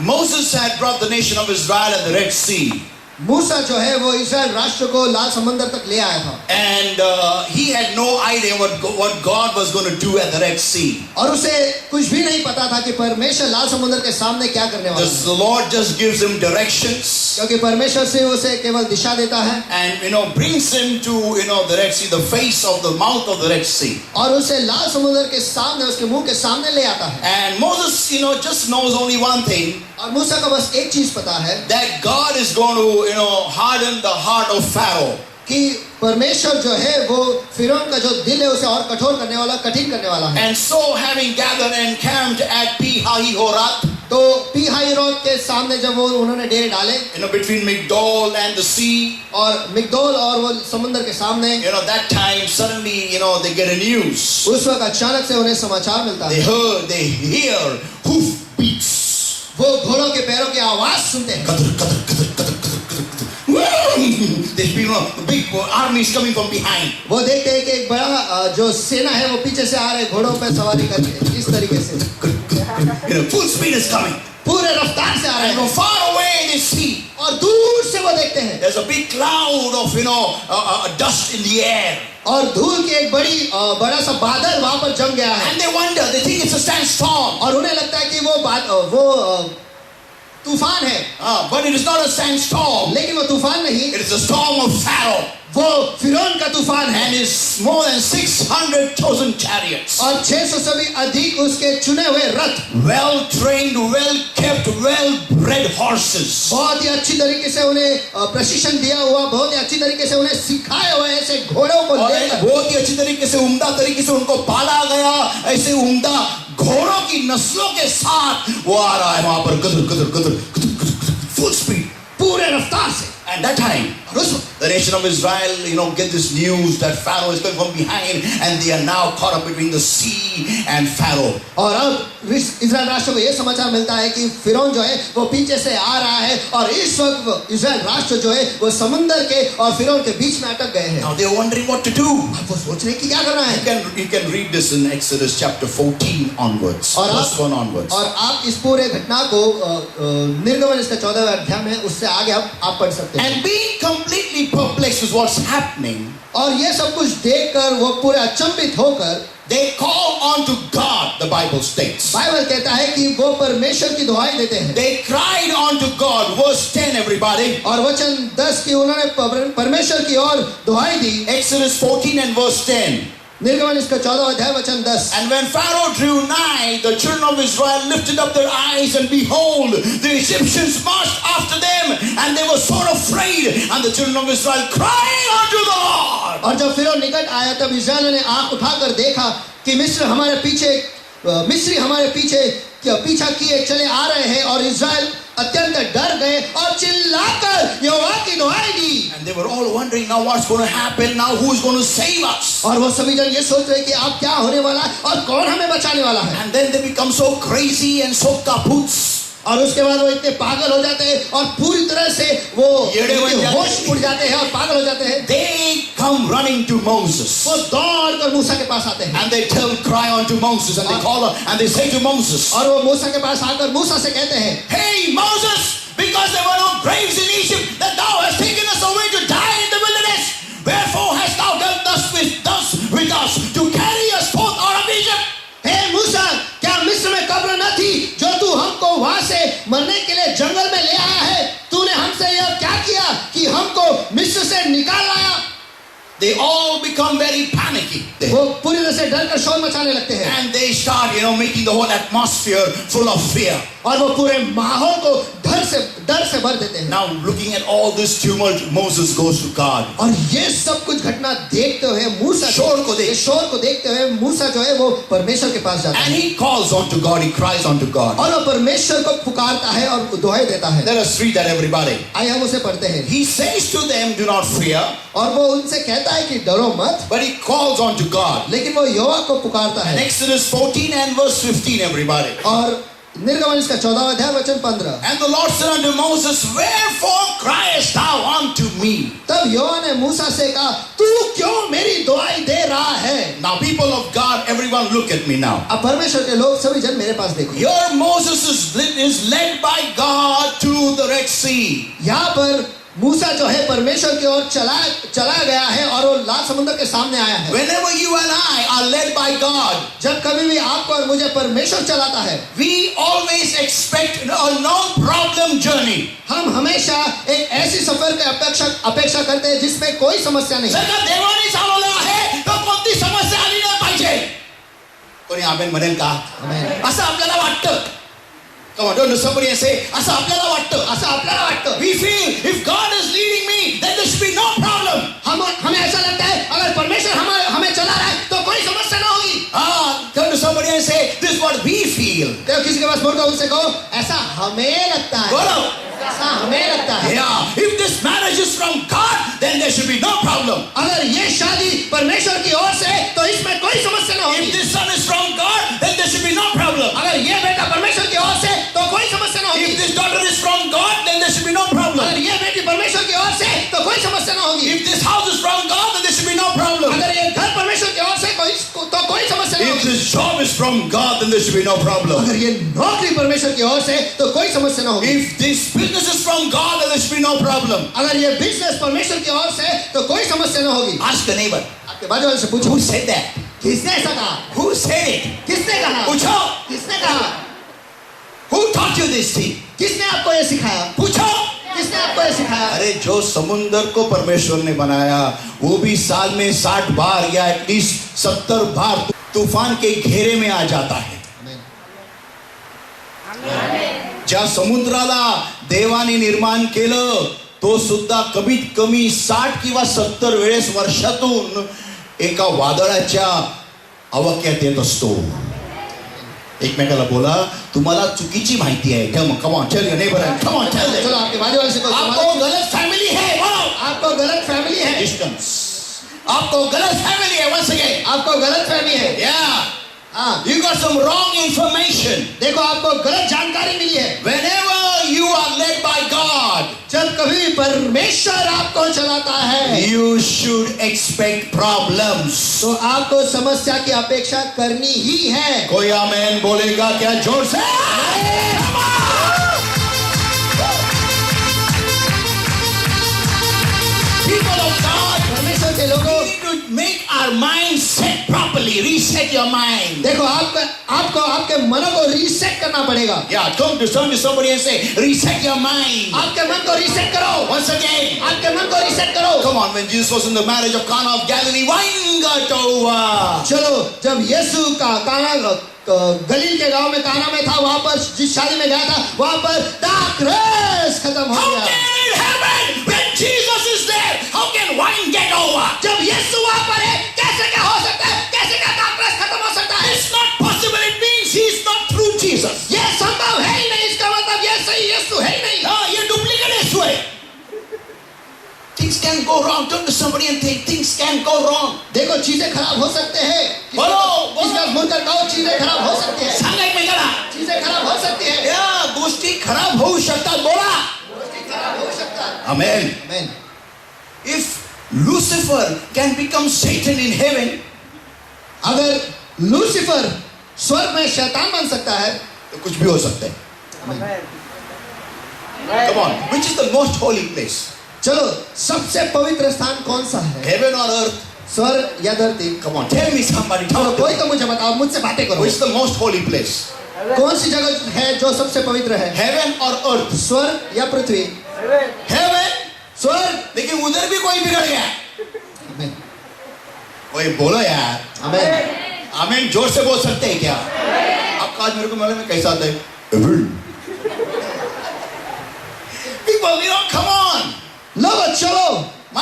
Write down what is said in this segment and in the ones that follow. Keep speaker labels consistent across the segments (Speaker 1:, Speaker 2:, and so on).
Speaker 1: Moses had brought the nation of Israel at the Red Sea.
Speaker 2: मूसा जो है वो इस्राएल राष्ट्र को लाल समंदर तक ले आया था.
Speaker 1: And he had no idea what God was going to do at the Red Sea.
Speaker 2: और उसे कुछ भी नहीं पता था कि परमेश्वर लाल समुद्र के सामने क्या करने वाला है.
Speaker 1: The Lord just gives him directions.
Speaker 2: क्योंकि परमेश्वर से उसे केवल दिशा देता है.
Speaker 1: And brings him to the Red Sea, the face of the mouth of the Red Sea.
Speaker 2: और उसे लाल समुद्र के सामने, उसके मुंह के सामने ले आता है.
Speaker 1: And Moses just knows only one thing.
Speaker 2: और मूसा को बस एक चीज पता है.
Speaker 1: That God is going to harden the heart of Pharaoh.
Speaker 2: कि परमेश्वर जो है वो फिरौन का जो दिल है उसे और कठोर करने वाला, कठिन करने वाला है.
Speaker 1: And so having gathered and camped at Pi-hahiroth,
Speaker 2: तो पी-हाहिरोत के सामने जब वो उन्होंने डेरे डाले,
Speaker 1: between Migdol and the sea,
Speaker 2: और मिग्दोल और वो समुद्र के सामने,
Speaker 1: that time suddenly they get a news.
Speaker 2: उस वक्त अचानक से उन्हें समाचार मिलता है.
Speaker 1: They hear hoof beats.
Speaker 2: वो घोड़ों के पैरों की आवाज सुनते हैं.
Speaker 1: There's big armies coming from behind.
Speaker 2: वो देखते हैं कि एक बड़ा जो सेना है वो पीछे से आ रहे घोड़ों पे सवारी करके इस तरीके से.
Speaker 1: Full speed is coming.
Speaker 2: पूरे रफ्तार से आ रहे हैं.
Speaker 1: Far away they see.
Speaker 2: और दूर से वो देखते हैं.
Speaker 1: There's a big cloud of dust in the air.
Speaker 2: और धूल की एक बड़ा सा बादल वहां पर जम गया है.
Speaker 1: And they wonder, they think it's a sandstorm.
Speaker 2: और उन्हें लगता है कि वो तूफान है.
Speaker 1: But it is not a sandstorm.
Speaker 2: लेकिन वो तूफान नहीं.
Speaker 1: It is a storm of Pharaoh.
Speaker 2: वो फिरौन का तूफान है.
Speaker 1: And it's more than 600,000 chariots.
Speaker 2: और 600 से भी अधिक उसके चुने हुए रथ.
Speaker 1: Well trained, well kept, well bred horses.
Speaker 2: बहुत ही अच्छी तरीके से उन्हें प्रशिक्षण दिया हुआ, बहुत ही अच्छी तरीके से उन्हें सिखाए हुए ऐसे घोड़ों को लेकर,
Speaker 1: बहुत ही अच्छी तरीके से उम्दा तरीके से उनको पाला गया ऐसे उम्दा घोड़ों की नस्लों के साथ वो आ रहा है वहां पर गदर full speed,
Speaker 2: पूरे रफ्तार से.
Speaker 1: And that time, the nation of Israel, get this news that Pharaoh is coming from behind, and they are now caught up between the sea and Pharaoh.
Speaker 2: और अब इस्राएल राष्ट्र को यह समाचार मिलता है कि फिरौन जो है वो पीछे से आ रहा है, और इस वक्त इस्राएल राष्ट्र जो है वो समुद्र के और फिरौन के बीच में अटक गए हैं.
Speaker 1: Now they are wondering what to do.
Speaker 2: अब वो सोच रहे हैं कि क्या करना है.
Speaker 1: You can read this in Exodus chapter 14 onwards, verse 1 onwards.
Speaker 2: और आप इस पूरे घटना को निर्गमन इसका 14वें अध्याय में उससे आगे आप पढ़ सकते हैं.
Speaker 1: And being completely perplexed with what's happening,
Speaker 2: और ये सब कुछ देखकर वो पूरे अचंभित होकर,
Speaker 1: they call on to God, the Bible states.
Speaker 2: Bible कहता है कि वो परमेश्वर की दुहाई देते हैं.
Speaker 1: They cried on to God, verse 10 everybody.
Speaker 2: और वचन 10 की उन्होंने परमेश्वर की ओर दुहाई दी.
Speaker 1: Exodus 14 and verse 10.
Speaker 2: निर्गमन इसका 14वां अध्याय वचन 10.
Speaker 1: And when Pharaoh drew nigh, the children of Israel lifted up their eyes, and behold, the Egyptians marched after them, and they were sore afraid, and the children of Israel crying unto the Lord.
Speaker 2: और जब फिरौन निकट आया तब इस्राएलियों ने आंख उठाकर देखा कि मिस्री हमारे पीछे पीछा किए चले आ रहे हैं, और इस्राएल अत्यंत डर गए और चिल्लाकर यहोवा की दुहाई दी.
Speaker 1: And they were all wondering, now what's going to happen? Now who is going to save us?
Speaker 2: और वो सभी जन ये सोच रहे कि अब क्या होने वाला है और कौन हमें बचाने वाला है.
Speaker 1: And then they become so crazy and so kaputs.
Speaker 2: और उसके बाद वो इतने पागल हो जाते हैं और पूरी तरह से वो होश उड़ जाते हैं और पागल हो जाते हैं.
Speaker 1: They come running to Moses.
Speaker 2: वो दौड़ कर मूसा के पास आते हैं.
Speaker 1: And they cry unto Moses, and they call her, and they say to Moses.
Speaker 2: और वो मूसा के पास आकर मूसा से कहते हैं,
Speaker 1: Hey Moses, because there were no graves in Egypt, that thou hast taken us away to die in the wilderness, wherefore hast thou done thus with us to carry us forth out of Egypt?
Speaker 2: हे मूसा, क्या मिस्र में कब्र न थी जो तू हमको वहां से मरने के लिए जंगल में ले आया है? तूने हमसे यह क्या किया कि हमको मिस्र से निकाल लाया?
Speaker 1: They all become very panicky.
Speaker 2: वो पूरी तरह से डर कर शोर मचाने लगते हैं.
Speaker 1: And they start, making the whole atmosphere full of fear.
Speaker 2: और वो पूरे माहौल को डर से भर देते हैं.
Speaker 1: Now looking at all this tumult, Moses goes to God.
Speaker 2: और ये सब कुछ घटना देखते हुए मूसा शोर को देखते हुए मूसा जो है वो परमेश्वर के पास जाता है.
Speaker 1: And he calls on to God, he cries on to God.
Speaker 2: और वो परमेश्वर को पुकारता है और दुहाई देता है.
Speaker 1: Let us read that everybody.
Speaker 2: आइए हम उसे पढ़ते हैं.
Speaker 1: He says to them, do not fear.
Speaker 2: और वो उनसे कहता है कि डरो मत.
Speaker 1: But he calls on to God.
Speaker 2: लेकिन वो यहोवा को पुकारता है.
Speaker 1: Exodus 14 and verse 15 everybody.
Speaker 2: और निर्गमन इसका 14वां अध्याय वचन 15।
Speaker 1: And the Lord said unto Moses, Wherefore criest thou unto me?
Speaker 2: तब यहोवा ने मूसा से कहा, तू क्यों मेरी दुआई दे रहा है?
Speaker 1: Now, people of God, everyone look at me now.
Speaker 2: अब परमेश्वर के लोग सभी जन मेरे पास देखो।
Speaker 1: Here Moses is led by God to the Red Sea.
Speaker 2: यहाँ पर मूसा जो है परमेश्वर की ओर चला गया है और वो लाल समुद्र के सामने आया है।
Speaker 1: Whenever you and I are led by God,
Speaker 2: जब कभी भी आपको और मुझे परमेश्वर चलाता है,
Speaker 1: we always expect a no-problem journey.
Speaker 2: हम हमेशा एक ऐसी सफर की अपेक्षा करते हैं जिसमें कोई समस्या नहीं।
Speaker 1: जर का देवानी चालवला आहे तर कोणती समस्या आली नाही पाहिजे. कोणी आमेन म्हणेल का?
Speaker 2: आमेन.
Speaker 1: असं आपल्याला वाटतं. Come on, don't do somebody and say, असं आपल्याला वाटतं. We feel if God is leading me, then there should be no problem.
Speaker 2: हमें ऐसा लगता है अगर परमेश्वर हमें चला रहा है तो कोई समस्या ना होगी।
Speaker 1: Turn to somebody and say, this is what we feel.
Speaker 2: तो किसी के पास मुड़कर उनसे कहो, ऐसा हमें लगता है।
Speaker 1: बोलो.
Speaker 2: ऐसा हमें लगता है।
Speaker 1: Yeah, if this marriage is from God, then there should be no problem.
Speaker 2: अगर ये शादी परमेश्वर की ओर से है तो इसमें कोई समस्या ना होगी।
Speaker 1: If this son is from God, then there should be no problem.
Speaker 2: अगर ये बेटा परमेश्वर की ओर से तो कोई समस्या ना होगी।
Speaker 1: If this daughter is from God, then there should be no problem.
Speaker 2: अगर ये बेटी परमेश्वर की ओर से तो कोई समस्या ना होगी।
Speaker 1: If this house is from God, then there should be no problem.
Speaker 2: अगर ये घर परमेश्वर की ओर से तो कोई समस्या ना
Speaker 1: If
Speaker 2: होगी।
Speaker 1: this job is from God, then there should be no problem.
Speaker 2: अगर ये नौकरी परमेश्वर की ओर से तो कोई समस्या ना होगी।
Speaker 1: If this business is from God, then there should be no problem.
Speaker 2: अगर ये बिजनेस परमेश्वर की ओर से तो कोई समस्या ना होगी।
Speaker 1: Ask the neighbor.
Speaker 2: आपके बाजू वाले से पूछो,
Speaker 1: Who said that?
Speaker 2: किसने ऐसा कहा?
Speaker 1: Who said it?
Speaker 2: किसने कहा?
Speaker 1: पूछो.
Speaker 2: किसने कहा?
Speaker 1: Who taught you this thing?
Speaker 2: किसने आपको ये सिखाया?
Speaker 1: पूछो.
Speaker 2: किसने आपको ये सिखाया?
Speaker 1: अरे जो समुंदर को परमेश्वर ने बनाया वो भी साल में 60 बार या एटलीस्ट 70 बार तूफान के घेरे में आ जाता है. ज्या समुद्राला देवाने निर्माण केलं तो सुद्धा कमीत कमी 60 किंवा 70 वेळेस वर्षातून एका वादळाच्या आवाक्यात येत असतो. एकमेकाला बोला, तुम्हाला चुकीची माहिती आहे. Come on tell your neighbour, come on tell.
Speaker 2: चलो आपके बाजू वाले से कहो,
Speaker 1: आपको गलत फैमिली है. बोलो,
Speaker 2: आपको गलत फैमिली है।
Speaker 1: डिस्टेंस. आपको गलत फैमिली है. वंस अगेन,
Speaker 2: आपको गलत फैमिली है।
Speaker 1: yeah,
Speaker 2: हाँ,
Speaker 1: you got some wrong information.
Speaker 2: देखो आपको गलत जानकारी मिली है।
Speaker 1: Whenever you are led by God,
Speaker 2: जब कभी परमेश्वर आपको चलाता है
Speaker 1: you should expect problems.
Speaker 2: तो आपको समस्या की अपेक्षा करनी ही है।
Speaker 1: कोई आमेन बोलेगा क्या जोर से? Come on! People of God,
Speaker 2: परमेश्वर के लोगों,
Speaker 1: we need to make our mind set properly. Reset your mind.
Speaker 2: देखो आपको आपके मन को रीसेट करना पड़ेगा।
Speaker 1: Yeah, come to somebody and say, reset your mind.
Speaker 2: आपके मन को रीसेट करो।
Speaker 1: Once again.
Speaker 2: आपके मन को रीसेट करो।
Speaker 1: Come on, when Jesus was in the marriage of Cana of Galilee, wine got over.
Speaker 2: चलो, जब यीशु का गलील के गांव में काना में था, वहां पर जिस शादी में गया था वहां पर दाखरस खत्म हो
Speaker 1: How
Speaker 2: गया।
Speaker 1: can in heaven, when Jesus is there, how can wine get over?
Speaker 2: जब यीशु वहां पर है, कैसे क्या हो सकता है? कैसे क्या दाखरस खत्म हो सकता है?
Speaker 1: It's not possible. It means he's not through Jesus.
Speaker 2: ये संभव है ही नहीं। इसका मतलब ये सही यीशु है ही नहीं।
Speaker 1: हाँ, ये डुप्लीकेट यीशु है. Things can go wrong. Turn to somebody and think things can go wrong.
Speaker 2: देखो चीजें खराब हो सकते हैं।
Speaker 1: बोलो,
Speaker 2: इसका मुड़कर कहो, चीजें खराब हो सकती है।
Speaker 1: सांगा एकमेकाला.
Speaker 2: चीजें खराब हो सकती है।
Speaker 1: या गोष्टी खराब होऊ शकतात. बोला.
Speaker 2: गोष्टी खराब हो सकता है।
Speaker 1: Amen.
Speaker 2: Amen.
Speaker 1: If Lucifer can become Satan in heaven,
Speaker 2: अगर लूसीफर स्वर्ग में शैतान बन सकता है
Speaker 1: तो कुछ भी हो सकता है. Come on. Which is the most holy place?
Speaker 2: चलो, सबसे पवित्र स्थान कौन सा है?
Speaker 1: Heaven or earth?
Speaker 2: स्वर्ग या धरती?
Speaker 1: Come on. Tell me somebody.
Speaker 2: चलो,
Speaker 1: Talk to
Speaker 2: कोई
Speaker 1: me.
Speaker 2: तो मुझे बताओ, मुझसे बातें करो।
Speaker 1: Which is the most holy place?
Speaker 2: कौन सी जगह है जो सबसे पवित्र है?
Speaker 1: Heaven or earth?
Speaker 2: स्वर्ग या पृथ्वी?
Speaker 1: Heaven.
Speaker 2: स्वर्ग।
Speaker 1: लेकिन उधर भी कोई बिगड़ गया.
Speaker 2: आमेन।
Speaker 1: कोई बोलो यार.
Speaker 2: आमेन।
Speaker 1: आमीन जोर से बोल सकते हैं क्या? आपका आज मेरे को मालूम है कैसा आता है. People, come on.
Speaker 2: लोगों चलो।
Speaker 1: I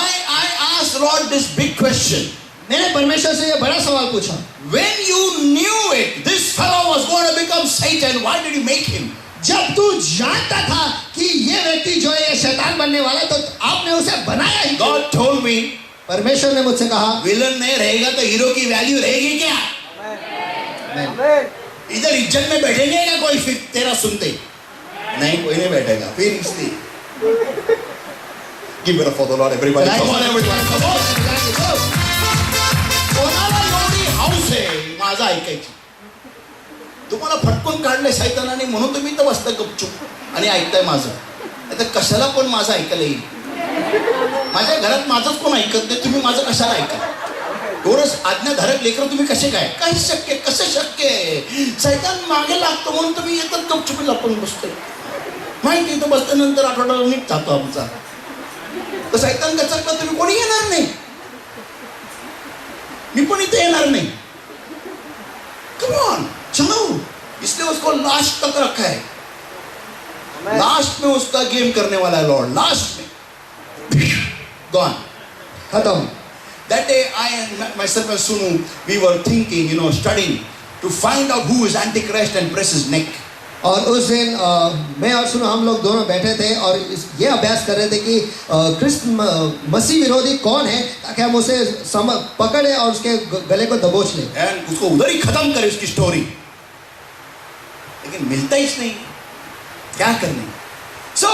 Speaker 1: asked Lord this big question.
Speaker 2: मैंने परमेश्वर से ये बड़ा सवाल पूछा।
Speaker 1: When you knew it, this fellow was going to become Satan. Why did you make him?
Speaker 2: जब तू जानता था कि ये व्यक्ति जो है ये शैतान बनने वाला है, तो आपने उसे बनाया ही क्यों?
Speaker 1: God told me.
Speaker 2: परमेश्वर ने मुझसे कहा,
Speaker 1: विलन नहीं रहेगा तो हीरो की वैल्यू रहेगी क्या? इधर इज्जत में बैठेंगे क्या कोई फिर तेरा सुनते? नहीं, कोई नहीं बैठेगा फिर इसलिए। Give it up for the Lord, everybody. Come on, everybody. Come on. कोणाला एवढी हौस आहे माझं ऐकायची? तुम्हाला फटकून काढले सैतानाने म्हणून तुम्ही तर बसता गपचूप आणि ऐकताय माझं. आता कशाला कोण माझं ऐकायला येईल? माझ्या घरात माझंच कोण ऐकत नाही, तुम्ही माझं कशाला ऐका? एवढंच आज्ञाधारक लेकर तुम्ही कसे काय? काय शक्य? कसं शक्य आहे? सैतान मागे लागतो म्हणून तुम्ही येतात गपचूप लपून बसतोय. माहिती तर बसल्यानंतर आठवडा नीट जातो आमचा. तर सैतान गचकला तुम्ही कोणी येणार नाही, मी पण इथे येणार नाही. कम ऑन, चलो. इसलिए उसको लास्ट तक रखा है. लास्ट में उसका गेम करने वाला है लॉर्ड. लास्ट में गॉन,
Speaker 2: खत्म.
Speaker 1: That day I and myself and Sunu, we were thinking, studying to find out who is Antichrist and press his neck.
Speaker 2: और उस दिन मैं और सुनो हम लोग दोनों बैठे थे और ये अभ्यास कर रहे थे कि कृष्ण मसीह विरोधी कौन है, ताकि हम उसे पकड़े और उसके गले को दबोच लें
Speaker 1: and उसको उधर ही खत्म करे उसकी स्टोरी. लेकिन मिलता ही नहीं, क्या करने? So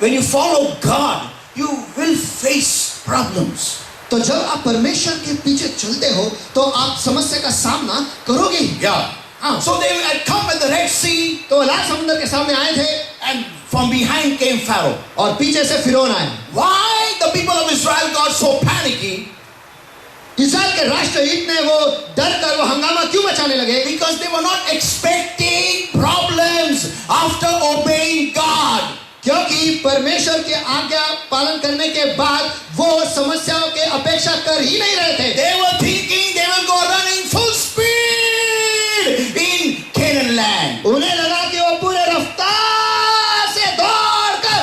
Speaker 1: when you follow God, you will face problems.
Speaker 2: तो जब आप परमेश्वर के पीछे चलते हो तो आप समस्या का सामना करोगे.
Speaker 1: Yeah. So they had come at the Red Sea.
Speaker 2: तो लाल समुद्र के सामने आए थे
Speaker 1: and from behind came Pharaoh.
Speaker 2: और पीछे से फिरौन आया.
Speaker 1: Why the people of Israel got so panicky?
Speaker 2: इस्राएल के राष्ट्रहित ने वो डर कर वो हंगामा क्यों मचाने लगे?
Speaker 1: Because they were not expecting problems after obeying God.
Speaker 2: क्योंकि परमेश्वर की आज्ञा पालन करने के बाद वो समस्याओं के अपेक्षा कर ही नहीं रहे थे.
Speaker 1: They were thinking they will go running full speed in Canaan land.
Speaker 2: उन्हें लगा कि वो पूरे रफ्तार से दौड़कर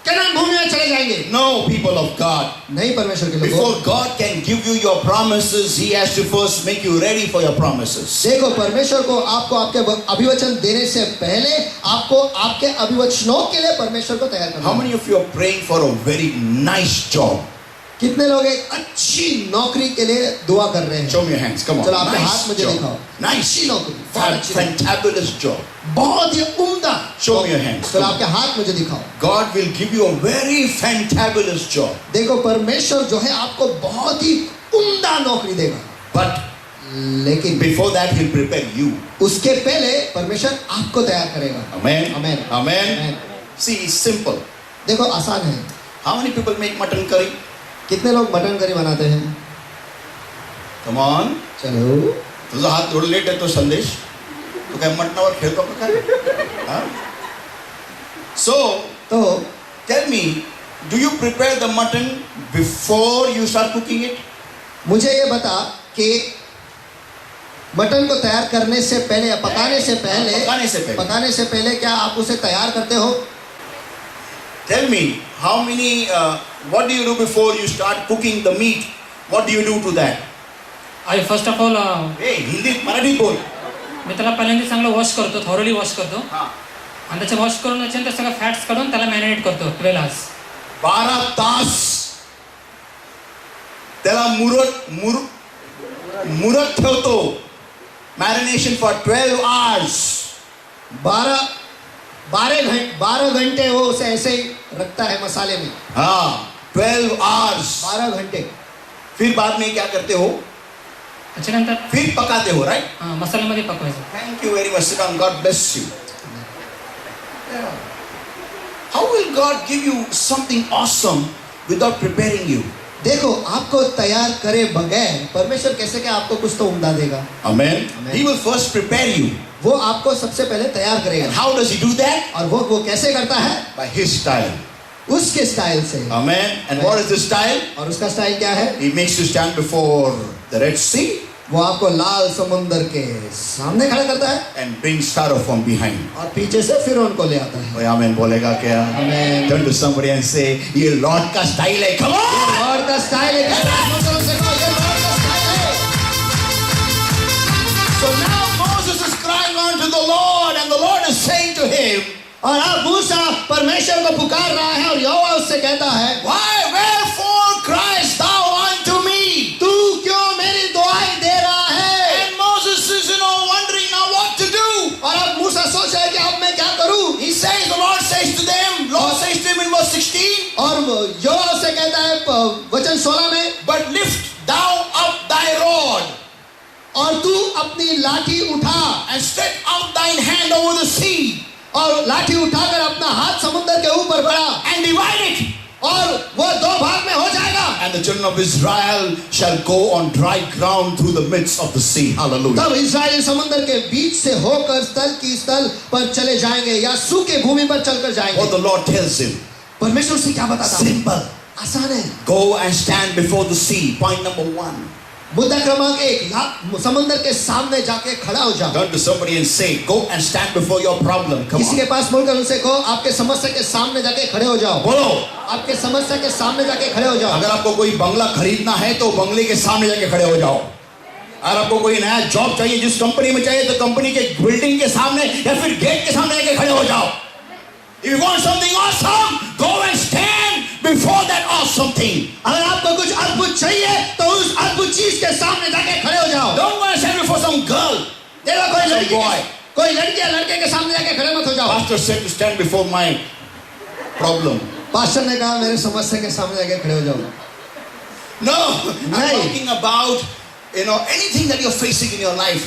Speaker 2: कनान भूमि में चले जाएंगे.
Speaker 1: No, people of God.
Speaker 2: नहीं परमेश्वर के लोगों.
Speaker 1: Before God can give you your promises, He has to first make you ready for your promises.
Speaker 2: देखो, परमेश्वर को आपको आपके अभिवचन देने से पहले आपको आपके अभिवचनों के लिए परमेश्वर को तैयार करना.
Speaker 1: How many of you are praying for a very nice job?
Speaker 2: कितने लोग एक अच्छी नौकरी के लिए दुआ कर रहे हैं?
Speaker 1: Show me your hands. Come on.
Speaker 2: चलो आपके
Speaker 1: Nice
Speaker 2: हाथ मुझे
Speaker 1: job.
Speaker 2: दिखाओ.
Speaker 1: Nice.
Speaker 2: अच्छी नौकरी, बहुत अच्छी नौकरी.
Speaker 1: Fantabulous job.
Speaker 2: बहुत ही उम्दा.
Speaker 1: Show me your hands.
Speaker 2: चलो आपके हाथ मुझे दिखाओ.
Speaker 1: God will give you a very fantabulous job.
Speaker 2: देखो, परमेश्वर जो है आपको बहुत ही उम्दा नौकरी देगा.
Speaker 1: But
Speaker 2: लेकिन
Speaker 1: before that, He'll prepare you.
Speaker 2: उसके पहले परमेश्वर आपको तैयार करेगा.
Speaker 1: Amen.
Speaker 2: Amen.
Speaker 1: Amen. See, it's simple.
Speaker 2: देखो, आसान है.
Speaker 1: How many people make mutton curry?
Speaker 2: कितने लोग मटन करी बनाते हैं?
Speaker 1: Come on.
Speaker 2: चलो.
Speaker 1: तुझा हात थोडं लेट येतो संदेश. तू काय मटणावर खेळतो का काय? So,
Speaker 2: तो
Speaker 1: tell me, do you prepare the mutton before you start cooking it?
Speaker 2: मुझे ये बता कि मटन को तैयार करने से पहले या पकाने से पहले क्या आप उसे तैयार करते हो?
Speaker 1: Tell me, how many, what do you do before you start cooking the meat? What do you do to that?
Speaker 3: I first of all
Speaker 1: Hey, हिंदीत मराठीत बोल.
Speaker 3: मी त्याला पहिल्यांदा चांगलं वॉश करतो, थॉरली वॉश करतो
Speaker 1: हां.
Speaker 3: आणि त्याचं वॉश करून त्याच्यानंतर सगळं फॅट्स काढून त्याला मॅरिनेट करतो 12 hours.
Speaker 1: 12 तास त्याला मुरत ठेवतो. Marination for 12 hours.
Speaker 2: 12 घंटे वो उसे ऐसे ही रखता है मसाले में.
Speaker 1: हाँ, 12 hours.
Speaker 2: 12 घंटे.
Speaker 1: फिर बाद में क्या करते हो?
Speaker 3: त्याच्यानंतर
Speaker 1: फिर पकाते हो, राइट?
Speaker 3: मसाल्यामध्ये पकवायचं.
Speaker 1: Thank you very much. Sit down. God bless you. How will God give you something awesome without preparing you?
Speaker 2: देखो, आपको तैयार करे बगैर परमेश्वर कैसे क्या आपको कुछ तो उम्दा देगा.
Speaker 1: Amen. He will first prepare you.
Speaker 2: वो आपको सबसे पहले तैयार करेगा.
Speaker 1: And how does He do that?
Speaker 2: और वो कैसे करता है?
Speaker 1: By His style.
Speaker 2: उसके स्टाइल से.
Speaker 1: Amen. And what is the style?
Speaker 2: और उसका स्टाइल क्या है?
Speaker 1: He makes you stand before the Red Sea.
Speaker 2: वो आपको लाल समुद्र के सामने खड़ा करता है
Speaker 1: And brings Pharaoh from behind.
Speaker 2: और पीछे से फिर उनको ले आता है.
Speaker 1: कोई आमेन बोलेगा क्या?
Speaker 2: Amen.
Speaker 1: Turn to somebody and say, ये लॉर्ड का स्टाइल है. Come on.
Speaker 2: लॉर्ड का स्टाइल है. ये लॉर्ड का स्टाइल है.
Speaker 1: So now Moses is crying unto the Lord, and the Lord is saying to him,
Speaker 2: और अब मूसा परमेश्वर को पुकार रहा है और यहोवा उससे कहता है,
Speaker 1: wherefore criest thou unto me?
Speaker 2: तू क्यों मेरी दुआई दे रहा है?
Speaker 1: And Moses is,
Speaker 2: कहता है वचन 16 में,
Speaker 1: but lift thou up thy rod
Speaker 2: और तू अपनी लाठी उठा
Speaker 1: and stretch out thine hand over the sea
Speaker 2: और लाठी उठाकर अपना हाथ समुद्र के ऊपर बढ़ा
Speaker 1: and divide it.
Speaker 2: और वो 2 भाग में हो जाएगा।
Speaker 1: And the children of Israel shall go on dry ground through the midst of the sea. Hallelujah.
Speaker 2: तब इस्राएली समुद्र के बीच से होकर स्थल पर चले जाएंगे या सूखे भूमि पर चलकर
Speaker 1: What
Speaker 2: जाएंगे।
Speaker 1: the Lord tells him.
Speaker 2: परमेश्वर से क्या बताता है?
Speaker 1: Simple.
Speaker 2: आसान है।
Speaker 1: Go and stand before the sea. Point number 1.
Speaker 2: मुद्दा क्रमांक 1, समुद्र के सामने जाके खड़ा हो जाओ।
Speaker 1: Turn to somebody and say, go and stand before your problem. Come
Speaker 2: किसी के
Speaker 1: on.
Speaker 2: पास मुड़कर उनसे कहो, आपके समस्या के सामने जाके खड़े हो जाओ।
Speaker 1: बोलो.
Speaker 2: आपके समस्या के सामने जाके खड़े हो जाओ।
Speaker 1: अगर आपको कोई बंगला खरीदना है तो बंगले के सामने जाके खड़े हो जाओ। अगर आपको कोई नया जॉब चाहिए, जिस कंपनी में चाहिए, तो कंपनी के बिल्डिंग के सामने या फिर गेट के सामने जाके खड़े हो जाओ। If you want something awesome, go and stand before that awesome thing.
Speaker 2: अगर आपको कुछ अद्भुत चाहिए तो उस अद्भुत चीज के सामने जाके खड़े हो जाओ।
Speaker 1: Don't go and stand before some girl.
Speaker 2: देखो
Speaker 1: boy.
Speaker 2: कोई लड़की या लड़के के सामने जाके खड़े मत हो जाओ।
Speaker 1: Pastor said to stand before my problem.
Speaker 2: Pastor ने कहा मेरे समस्या के सामने जाके खड़े हो जाओ।
Speaker 1: No, I'm talking about anything that you're facing in your life,